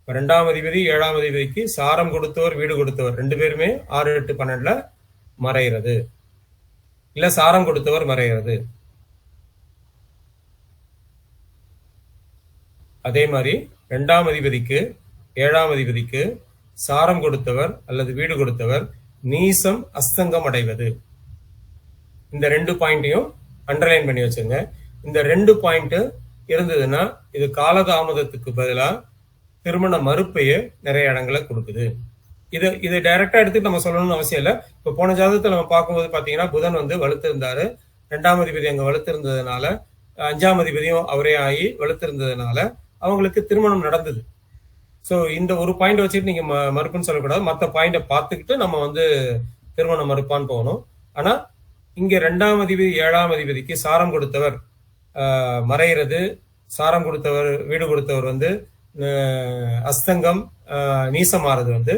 2ஆம் அதிபதி 7ஆம் அதிபதிக்கு சாரம் கொடுத்தவர் வீடு கொடுத்தவர் 2 பேருமே 6, 8, 12 மறைகிறது, இல்ல சாரம் கொடுத்தவர் மறைகிறது. அதே மாதிரி 2ஆம் அதிபதிக்கு 7ஆம் அதிபதிக்கு சாரம் கொடுத்தவர் அல்லது வீடு கொடுத்தவர் நீசம் அஸ்தங்கம் அடைவது. இந்த 2 பாயிண்டையும் அண்டர்லைன் பண்ணி வச்சுங்க. இந்த 2 பாயிண்ட் இருந்ததுன்னா இது காலதாமதத்துக்கு பதிலா திருமண மறுப்பையே நிறைய இடங்களை கொடுக்குது. இது டைரக்டா எடுத்து நம்ம சொல்லணும்னு அவசியம் இல்லை. இப்ப போன ஜாதகத்துல நம்ம பார்க்கும்போது பாத்தீங்கன்னா புதன் வந்து வலுத்திருந்தாரு. 2ஆம் அதிபதி அங்க வலுத்திருந்ததுனால 5ஆம் அதிபதியும் அவரே ஆகி வலுத்திருந்ததுனால அவங்களுக்கு திருமணம் நடந்தது. ஸோ இந்த ஒரு பாயிண்ட் வச்சுட்டு நீங்க மறுப்புன்னு சொல்லக்கூடாது. மற்ற பாயிண்ட பார்த்துக்கிட்டு நம்ம வந்து திருமணம் மறுப்பான்னு போகணும். ஆனா இங்க 2ஆம் அதிபதி 7ஆம் அதிபதிக்கு சாரம் கொடுத்தவர் மறைகிறது, சாரம் கொடுத்தவர் வீடு கொடுத்தவர் வந்து அஸ்தங்கம் நீசமாறது வந்து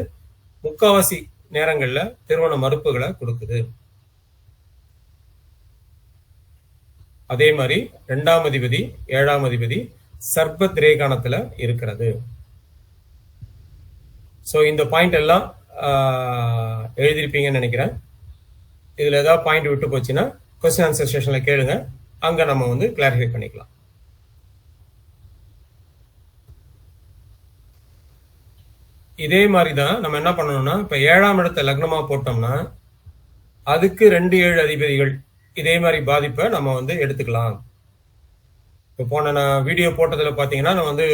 முக்காவாசி நேரங்கள்ல திருமண மறுப்புகளை கொடுக்குது. அதே மாதிரி 2ஆம் அதிபதி 7ஆம் அதிபதி சர்பத் ரேகானத்துல இருக்கிறது. ஸோ இந்த பாயிண்ட் எல்லாம் எழுதிருப்பீங்கன்னு நினைக்கிறேன். இதுல ஏதாவது பாயிண்ட் விட்டு போச்சுன்னா கொஸ்டின் ஆன்சர் செஷன்ல கேளுங்க, அங்க நம்ம வந்து கிளாரிஃபை பண்ணிக்கலாம். இதே மாதிரி தான் நம்ம என்ன பண்ணணும்னா, இப்ப 7ஆம் இடத்தை லக்னமா போட்டோம்னா அதுக்கு 2-7 அதிபதிகள் இதே மாதிரி பாதிப்பை நம்ம வந்து எடுத்துக்கலாம். இப்போ போன நான் வீடியோ போட்டதுல பாத்தீங்கன்னா நான் வந்து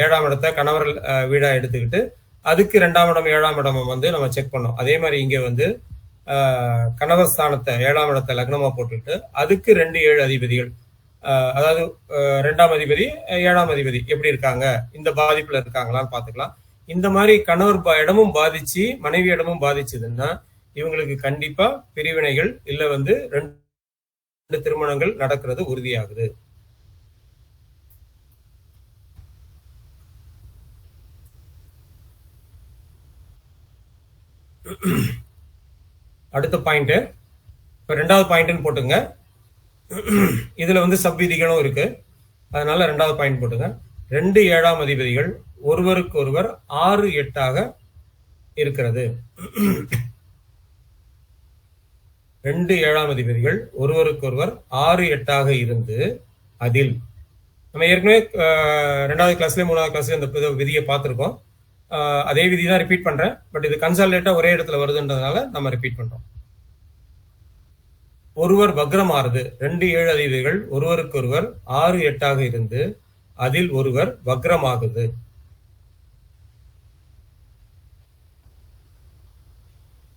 7ஆம் இடத்தை கணவர் வீடா எடுத்துக்கிட்டு அதுக்கு 2ஆம் இடம் 7ஆம் இடம் வந்து நம்ம செக் பண்ணோம். அதே மாதிரி இங்க வந்து கணவர் ஸ்தானத்தை 7ஆம் இடத்தை லக்னமா போட்டுக்கிட்டு அதுக்கு 2-7 அதிபதிகள், அதாவது 2ஆம் அதிபதி 7ஆம் அதிபதி எப்படி இருக்காங்க, இந்த பாதிப்புல இருக்காங்களான்னு பாத்துக்கலாம். இந்த மாதிரி கணவர் இடமும் பாதிச்சு மனைவி இடமும் பாதிச்சதுன்னா இவங்களுக்கு கண்டிப்பா பிரிவினைகள் இல்ல வந்து 2 திருமணங்கள் நடக்கிறது உறுதியாகுது. அடுத்த பாயிண்ட், இப்ப 2வது பாயிண்ட்னு போட்டுங்க. இதுல வந்து சப்விதிகளும் இருக்கு, அதனால 2வது பாயிண்ட் போட்டுங்க. 2-7ஆம் அதிபதிகள் ஒருவருக்கு ஒருவர் 6-8ஆக இருக்கிறது. 2-7ஆம் அதிபதிகள் ஒருவருக்கு ஒருவர் 6-8ஆக இருந்து அதில் நம்ம ஏற்கனவே 2வது கிளாஸ்லயும் 3வது கிளாஸ்லயும் இந்த விதியை பார்த்திருக்கோம். அதே விதி தான் ரிப்பீட் பண்றேன், பட் இது கன்சாலிடேட்டா ஒரே இடத்துல வருதுன்றதுனால நம்ம ரிப்பீட் பண்றோம். ஒருவர் வக்ரமாறுது. 2-7 அதிபதிகள் ஒருவருக்கு ஒருவர் 6-8ஆக இருந்து அதில் ஒருவர் வக்ரமாகுது.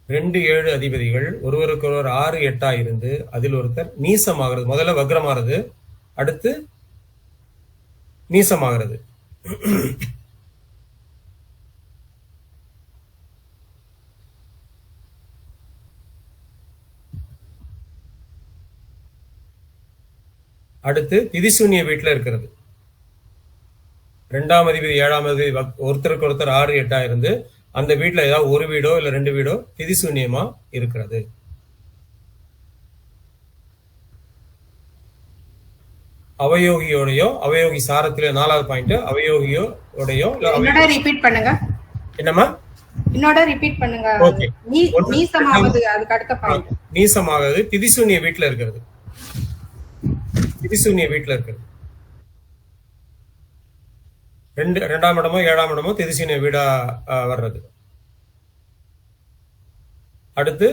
ரெண்டு 7 அதிபதிகள் ஒருவருக்கு ஒருவர் 6-8 இருந்து அதில் ஒருத்தர் நீசமாகிறது. முதல்ல வக்ரமாகிறது, அடுத்து நீசமாகிறது. அடுத்து திதிசூன்ய வீட்டுல இருக்கிறது. 2ஆம் அதிபதி 7ஆம் அதிபதி ஒருத்தருக்கு ஒருத்தர் 6-8 இருந்து அந்த வீட்டுல ஏதாவது ஒரு வீடோ இல்ல 2 வீடோ திதிசூன்யமா இருக்கிறது. அவயோகியோடையோ அவயோகி சாரத்திலே 4வது பாயிண்ட், அவயோகியோடையோ ரிப்பீட் பண்ணுங்க. என்னமா இன்னோட ரிப்பீட் பண்ணுங்க. நீசமாவது அதுக்கு அடுத்த பாயிண்ட். நீசமாகிறது திதிசூன்ய வீட்டுல இருக்கிறது. திதிசூன்ய வீட்டுல இருக்கிறது. 2ஆம் இடமோ 7ஆம் இடமோ திதிசூன்ய வீடா வர்றது. அடுத்து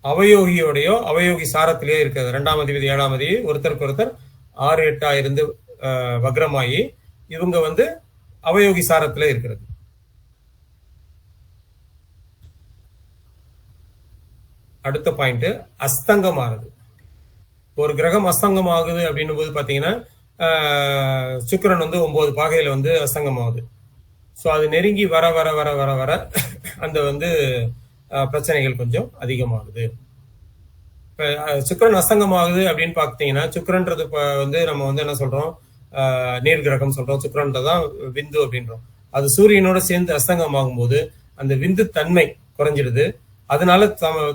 அவயோகியோடையோ அவயோகி சாரத்திலேயே இருக்கிறது. 2ஆம் அதிபதி 7ஆம் அதிபதி ஒருத்தருக்கு ஒருத்தர் 6-8 இருந்து வக்ரமாயி இவங்க வந்து அவயோகி சாரத்திலே இருக்கிறது. அடுத்த பாயிண்ட் அஸ்தங்கமாகுது. ஒரு கிரகம் அஸ்தங்கம் ஆகுது அப்படின்னும் போது பாத்தீங்கன்னா சுக்கிரன் வந்து 9 பாகையில வந்து அஸ்தங்கமாகுது. ஸோ அது நெருங்கி வர வர வர வர வர அந்த வந்து பிரச்சனைகள் கொஞ்சம் அதிகமாகுது. இப்ப சுக்கிரன் அஸ்தங்கமாகுது அப்படின்னு பாத்தீங்கன்னா சுக்கிரன்றது வந்து நம்ம வந்து என்ன சொல்றோம், நீர் கிரகம் சொல்றோம். சுக்கிரன்றதான் விந்து அப்படின்றோம். அது சூரியனோட சேர்ந்து அஸ்தங்கமாகும் போது அந்த விந்து தன்மை குறைஞ்சிடுது. அதனால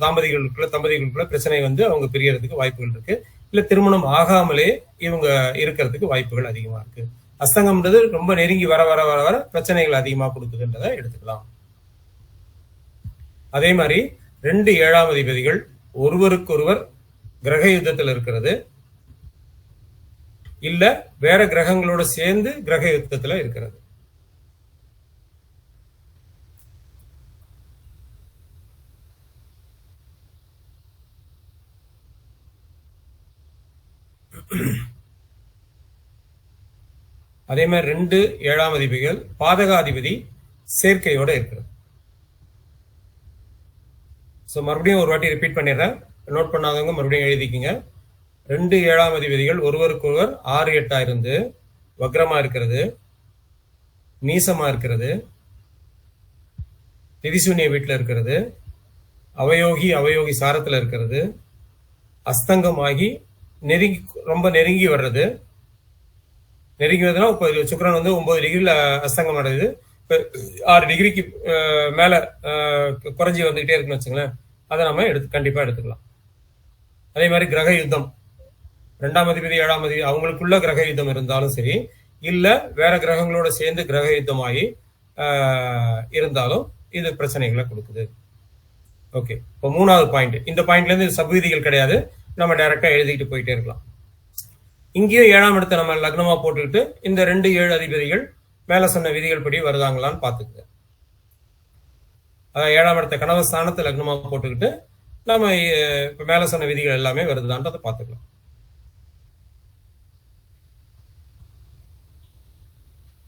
தம்பதிகளுக்குள்ள பிரச்சனை வந்து அவங்க பிரியறதுக்கு வாய்ப்புகள் இருக்கு. இல்ல திருமணம் ஆகாமலே இவங்க இருக்கிறதுக்கு வாய்ப்புகள் அதிகமா இருக்கு. அஸ்தங்கம்ன்றது ரொம்ப நெருங்கி வர வர வர வர பிரச்சனைகள் அதிகமா கொடுக்குதுன்றதை எடுத்துக்கலாம். அதே மாதிரி 2-7ஆம் அதிபதிகள் ஒருவருக்கொருவர் கிரக யுத்தத்தில் இருக்கிறது, இல்ல வேற கிரகங்களோட சேர்ந்து கிரக யுத்தத்துல இருக்கிறது. அதே மாதிரி 2-7ஆம் அதிபதிகள் பாதகாதிபதி சேர்க்கையோட இருக்கிறது. ஸோ மறுபடியும் ஒரு வாட்டி ரிப்பீட் பண்ணிடுறேன், நோட் பண்ணாதவங்க மறுபடியும் எழுதிக்கிங்க. 2-7ஆம் அதிபதிகள் ஒருவருக்கொருவர் 6-8 இருந்து வக்ரமா இருக்கிறது, நீசமா இருக்கிறது, திதிசூன்ய வீட்டுல இருக்கிறது, அவயோகி சாரத்துல இருக்கிறது, அஸ்தங்கமாகி நெருங்கி ரொம்ப நெருங்கி வர்றது. நெருங்கி வருதுன்னா இப்ப சுக்கிரன் வந்து 9 டிகிரில அஸ்தங்கம் அடையுது. இப்ப 6 டிகிரிக்கு மேல குறைஞ்சி வந்துகிட்டே இருக்குன்னு வச்சுங்களேன், அதை நம்ம கண்டிப்பா எடுத்துக்கலாம். அதே மாதிரி கிரக யுத்தம் 2ஆம் அதிபதி 7ஆம் அதிபதி அவங்களுக்குள்ள கிரக யுத்தம் இருந்தாலும் சரி, இல்ல வேற கிரகங்களோட சேர்ந்து கிரக யுத்தமாகி இருந்தாலும் இது பிரச்சனைகளை கொடுக்குது. ஓகே, இப்போ 3வது பாயிண்ட். இந்த பாயிண்ட்ல இருந்து சப்விதிகள் கிடையாது, நம்ம டைரக்டா எழுதிட்டு போயிட்டே இருக்கலாம். இங்கேயும் 7ஆம் இடத்தை நம்ம லக்னமா போட்டுக்கிட்டு இந்த 2 7 அதிபதிகள் மேல சொன்ன விதிகள் படி வருதாங்களான்னு பாத்துக்க. அதாவது 7ஆம் இடத்தை கணவன் ஸ்தானத்தை லக்னமா போட்டுக்கிட்டு நம்ம இப்ப மேல சொன்ன விதிகள் எல்லாமே வருதுதான்றதை பாத்துக்கலாம்.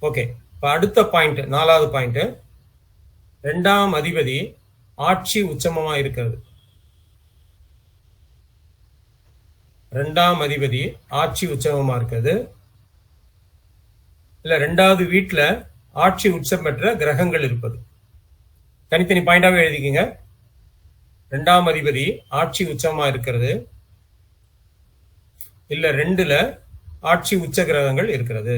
ஓகே, இப்ப அடுத்த பாயிண்ட் 4வது பாயிண்ட். 2ஆம் அதிபதி ஆட்சி உச்சமமா இருக்கிறது. 2ஆம் அதிபதி ஆட்சி உச்சமமா இருக்கிறது. இல்ல 2வது வீட்டுல ஆட்சி உச்சம் பெற்ற கிரகங்கள் இருப்பது. தனித்தனி பாயிண்டாவே எழுதிக்கங்க. 2ஆம் அதிபதி ஆட்சி உச்சமா இருக்கிறது, இல்ல 2ல ஆட்சி உச்ச கிரகங்கள் இருக்கிறது.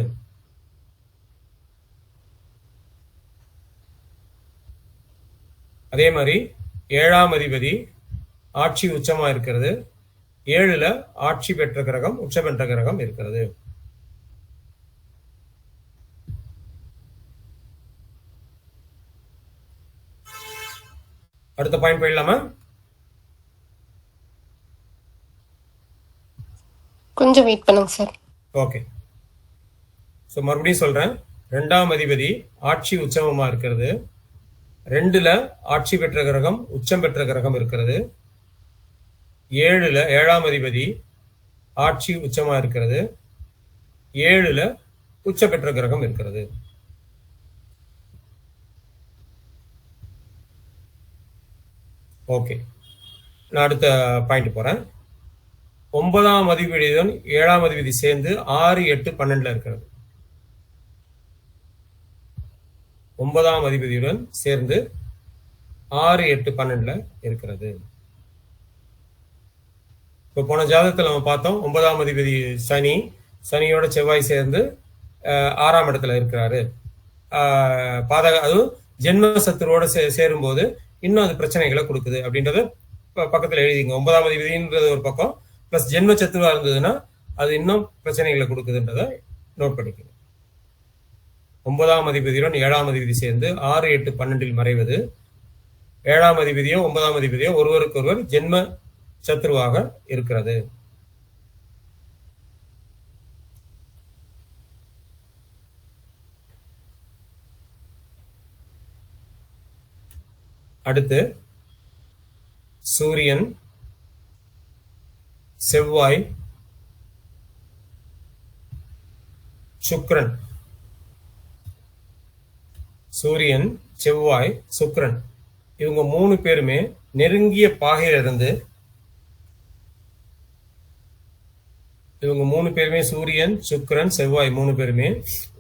அதே மாதிரி 7ஆம் அதிபதி ஆட்சி உச்சமா இருக்கிறது, 7ல ஆட்சி பெற்ற கிரகம் உச்ச பெற்ற கிரகம் இருக்கிறது. அடுத்த பாயிண்ட் போயிடலாமா? கொஞ்சம் வெயிட் பண்ணுங்க சார். ஓகே, ஸோ மறுபடியும் சொல்றேன். 2ஆம் அதிபதி ஆட்சி உச்சமமா இருக்கிறது, 2ல ஆட்சி பெற்ற கிரகம் உச்சம் பெற்ற கிரகம் இருக்கிறது, 7ஆம் அதிபதி ஆட்சி உச்சமா இருக்கிறது, 7ல உச்ச பெற்ற கிரகம் இருக்கிறது. ஓகே, நான் அடுத்த பாயிண்ட் போறேன். 9ஆம் அதிபதியுடன் 7ஆம் அதிபதி சேர்ந்து 6, 8, 12 இருக்கிறது. 9ஆம் அதிபதியுடன் சேர்ந்து 6, 8, 12 இருக்கிறது. இப்போ போன ஜாதகத்தில் நம்ம பார்த்தோம், 9ஆம் அதிபதி சனியோட செவ்வாய் சேர்ந்து 6ஆம் இடத்துல இருக்கிறாரு. அதுவும் ஜென்ம சத்துருவோட சேரும்போது இன்னும் அது பிரச்சனைகளை கொடுக்குது அப்படின்றத பக்கத்துல எழுதிங்க. 9ஆம் அதிபதின்றது ஒரு பக்கம், பிளஸ் ஜென்ம சத்துருவா இருந்ததுன்னா அது இன்னும் பிரச்சனைகளை கொடுக்குதுன்றத நோட் பண்ணிக்கணும். 9ஆம் அதிபதியுடன் 7ஆம் அதிபதி சேர்ந்து 6, 8, 12 மறைவது, 7ஆம் அதிபதியோ 9ஆம் அதிபதியோ ஒருவருக்கொருவர் ஜென்ம சத்ருவாக இருக்கிறது. அடுத்து சூரியன், செவ்வாய், சுக்கிரன். சூரியன், செவ்வாய், சுக்கிரன் இவங்க 3 பேருமே நெருங்கிய பாகையில இருந்து, இவங்க 3 பேருமே சூரியன், சுக்கிரன், செவ்வாய் 3 பேருமே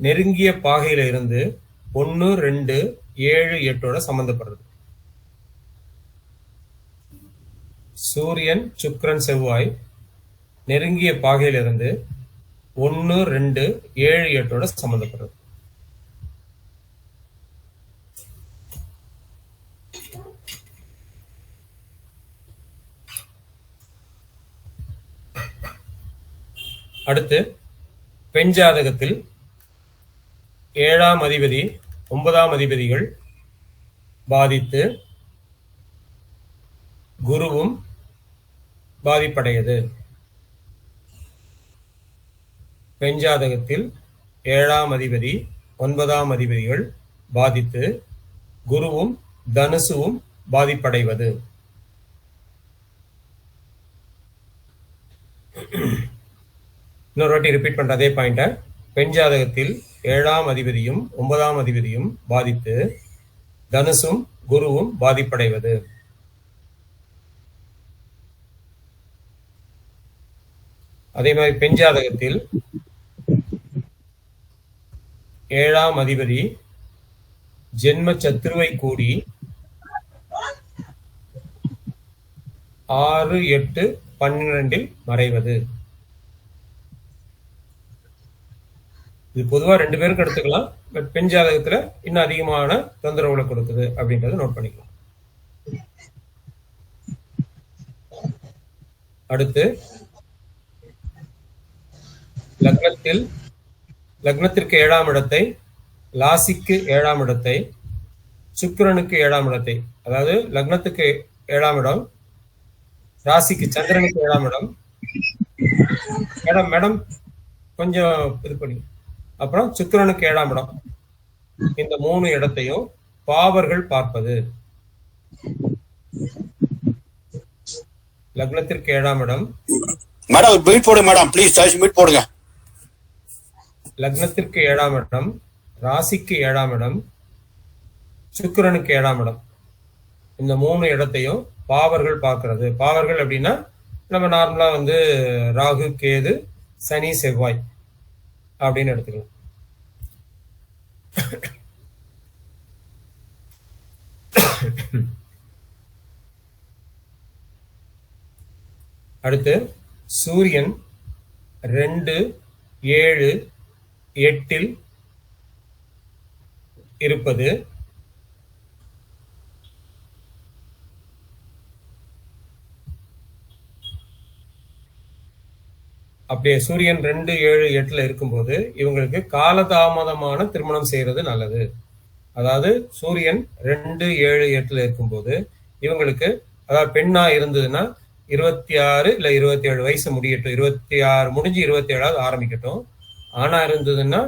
நெருங்கிய பாகையில இருந்து 1, 2, 7, 8 சம்பந்தப்படுறது. சூரியன், சுக்கிரன், செவ்வாய் நெருங்கிய பாகையிலிருந்து 1, 2, 7, 8 சம்பந்தப்படுறது. அடுத்து பெண் ஜாதகத்தில் 7ஆம் அதிபதி 9ஆம் அதிபதிகள் பாதித்து குருவும் பாதிப்படையது. பெண் ஜாதகத்தில் 7ஆம் அதிபதி 9ஆம் அதிபதிகள் பாதித்து குருவும் தனுசுவும் பாதிப்படைவது. இன்னொரு வாட்டி ரிப்பீட் பண்ற அதே பாயிண்ட. பெண் ஜாதகத்தில் 7ஆம் அதிபதியும் 9ஆம் அதிபதியும் பாதித்து தனுசும் குருவும் பாதிப்படைவது. அதே மாதிரி பெண் ஜாதகத்தில் 7ஆம் அதிபதி ஜென்ம சத்ருவை கூடி 6, 8, 12 மறைவது. இது பொதுவா 2 பேருக்கு எடுத்துக்கலாம், பட் பெண் ஜாதகத்துல இன்னும் அதிகமான தொந்தரவுகளை கொடுக்குது அப்படின்றத நோட் பண்ணிக்கலாம். அடுத்து லக்னத்திற்கு 7ஆம் இடத்தை லாசிக்கு 7ஆம் இடத்தை, சுக்கிரனுக்கு 7ஆம் இடத்தை, அதாவது லக்னத்துக்கு 7ஆம் இடம், ராசிக்கு சந்திரனுக்கு 7ஆம் இடம். மேடம் கொஞ்சம் இது பண்ணி, அப்புறம் சுக்கிரனுக்கு 7ஆம் இடம், இந்த 3 இடத்தையும் பாவர்கள் பார்ப்பது. லக்னத்திற்கு 7ஆம் இடம், மேடம் மீட் போடுங்க மேடம், ப்ளீஸ் மீட் போடுங்க. லக்னத்திற்கு 7ஆம் இடம், ராசிக்கு 7ஆம் இடம், சுக்கிரனுக்கு 7ஆம் இடம், இந்த 3 இடத்தையும் பாவர்கள் பார்க்கிறது. பாவர்கள் அப்படின்னா நம்ம நார்மலா வந்து ராகு, கேது, சனி, செவ்வாய் அப்படின்னு எடுத்துக்கலாம். அடுத்து சூரியன் 2, 7, 8 இருப்பது அப்படியே சூரியன் 2, 7, 8 இருக்கும்போது இவங்களுக்கு காலதாமதமான திருமணம் செய்யறது நல்லது. அதாவது சூரியன் 2, 7, 8 இருக்கும்போது இவங்களுக்கு, அதாவது பெண்ணா இருந்ததுன்னா 26 இல்ல 27 வயசு முடியட்டும், 26 முடிஞ்சு 27ஆவது ஆரம்பிக்கட்டும். ஆணா இருந்ததுன்னா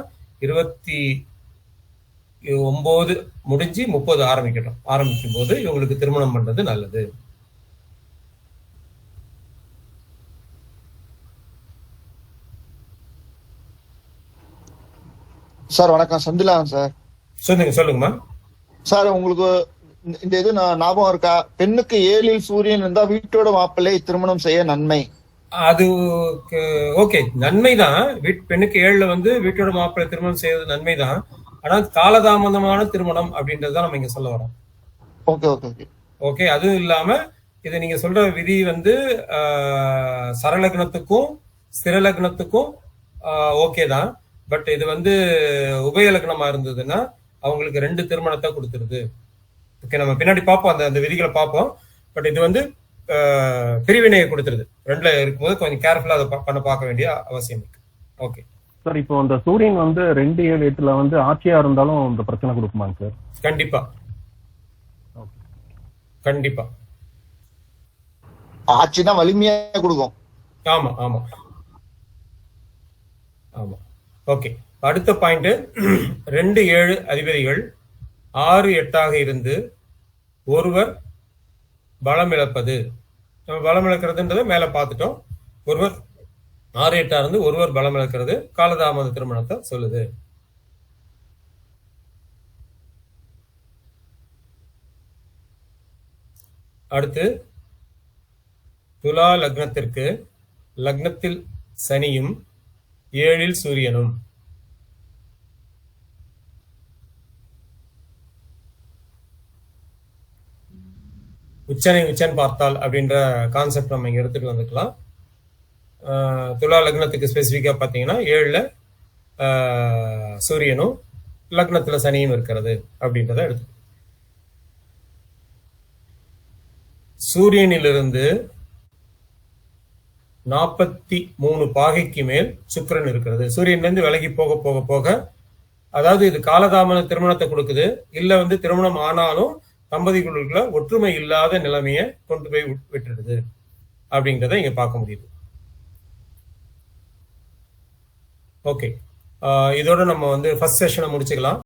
29 முடிஞ்சு 30 ஆரம்பிக்கட்டும். ஆரம்பிக்கும் போது இவங்களுக்கு திருமணம் பண்றது நல்லது. சார் வணக்கம், செந்திலான் சார். சொல்லுங்கம்மா சார், உங்களுக்கு இந்த இது ஞாபகம் இருக்கா? பெண்ணுக்கு 7இல் சூரியன் இருந்தா வீட்டோட மாப்பிள்ளை திருமணம் செய்ய நன்மை. அது ஓகே, நன்மைதான். பெண்ணுக்கு 7ல வந்து வீட்டோட மாப்பிள்ளை திருமணம் செய்வது நன்மைதான். ஆனா காலதாமதமான திருமணம் அப்படின்றதுதான் நம்ம இங்க சொல்ல வரோம். Okay okay okay okay. அதுவும் இல்லாம இது நீங்க சொல்ற விதி வந்து சரலக்னத்துக்கும் ஸ்திரலக்னத்துக்கும் ஓகே தான். பட் இது வந்து உபயலக்னமா இருந்ததுன்னா அவங்களுக்கு 2 திருமணத்தை கொடுத்துருது. ஓகே, நம்ம பின்னாடி பார்ப்போம், அந்த விதிகளை பார்ப்போம். பட் இது வந்து பிரிவினையை கொடுத்துருது. 2ல இருக்கும்போது கொஞ்சம் கேர்ஃபுல்லா அதை பண்ண பார்க்க வேண்டிய அவசியம் இருக்கு. ஓகே சார், இப்போ அந்த சூரியன் வந்து 2, 7, 8 வந்து ஆட்சியா இருந்தாலும் இந்த பிரச்சனை கொடுக்குமாங்க சார்? கண்டிப்பா கண்டிப்பா. ஆட்சினா வலிமையா கொடுக்கும். ஆமா ஆமா ஆமா. ஓகே, அடுத்த பாயிண்ட் 2, 7 அதிபதிகள் 6, 8 இருந்து ஒருவர் பலம் இழப்பது. நம்ம பலம் இழக்கிறதுன்றதை மேல பார்த்துட்டோம். ஒருவர் 6, 8 இருந்து ஒருவர் பலம் இழக்கிறது காலதாமத திருமணத்தை சொல்லுது. அடுத்து துலா லக்னத்திற்கு லக்னத்தில் சனியும் 7இல் சூரியனும். உச்சன் பார்த்தால் அப்படின்ற கான்செப்ட் நம்ம இங்க எடுத்துட்டு வந்துக்கலாம். துலா லக்னத்துக்கு ஸ்பெசிஃபிக்கா பாத்தீங்கன்னா 7ல சூரியனும் லக்னத்துல சனியும் இருக்கிறது அப்படின்றத எடுத்து, சூரியனிலிருந்து 43 பாகைக்கு மேல் சுக்கிரன் இருக்கிறது. சூரியன்ல இருந்து விலகி போக போக போக, அதாவது இது காலதாமத திருமணத்தை கொடுக்குது. இல்ல வந்து திருமணம் ஆனாலும் தம்பதிகளுக்குள்ள ஒற்றுமை இல்லாத நிலைமையை கொண்டு போய் விட்டுடுது அப்படிங்கிறத இங்க பார்க்க முடியுது. ஓகே, இதோட நம்ம வந்து ஃபர்ஸ்ட் செஷனை முடிச்சுக்கலாம்.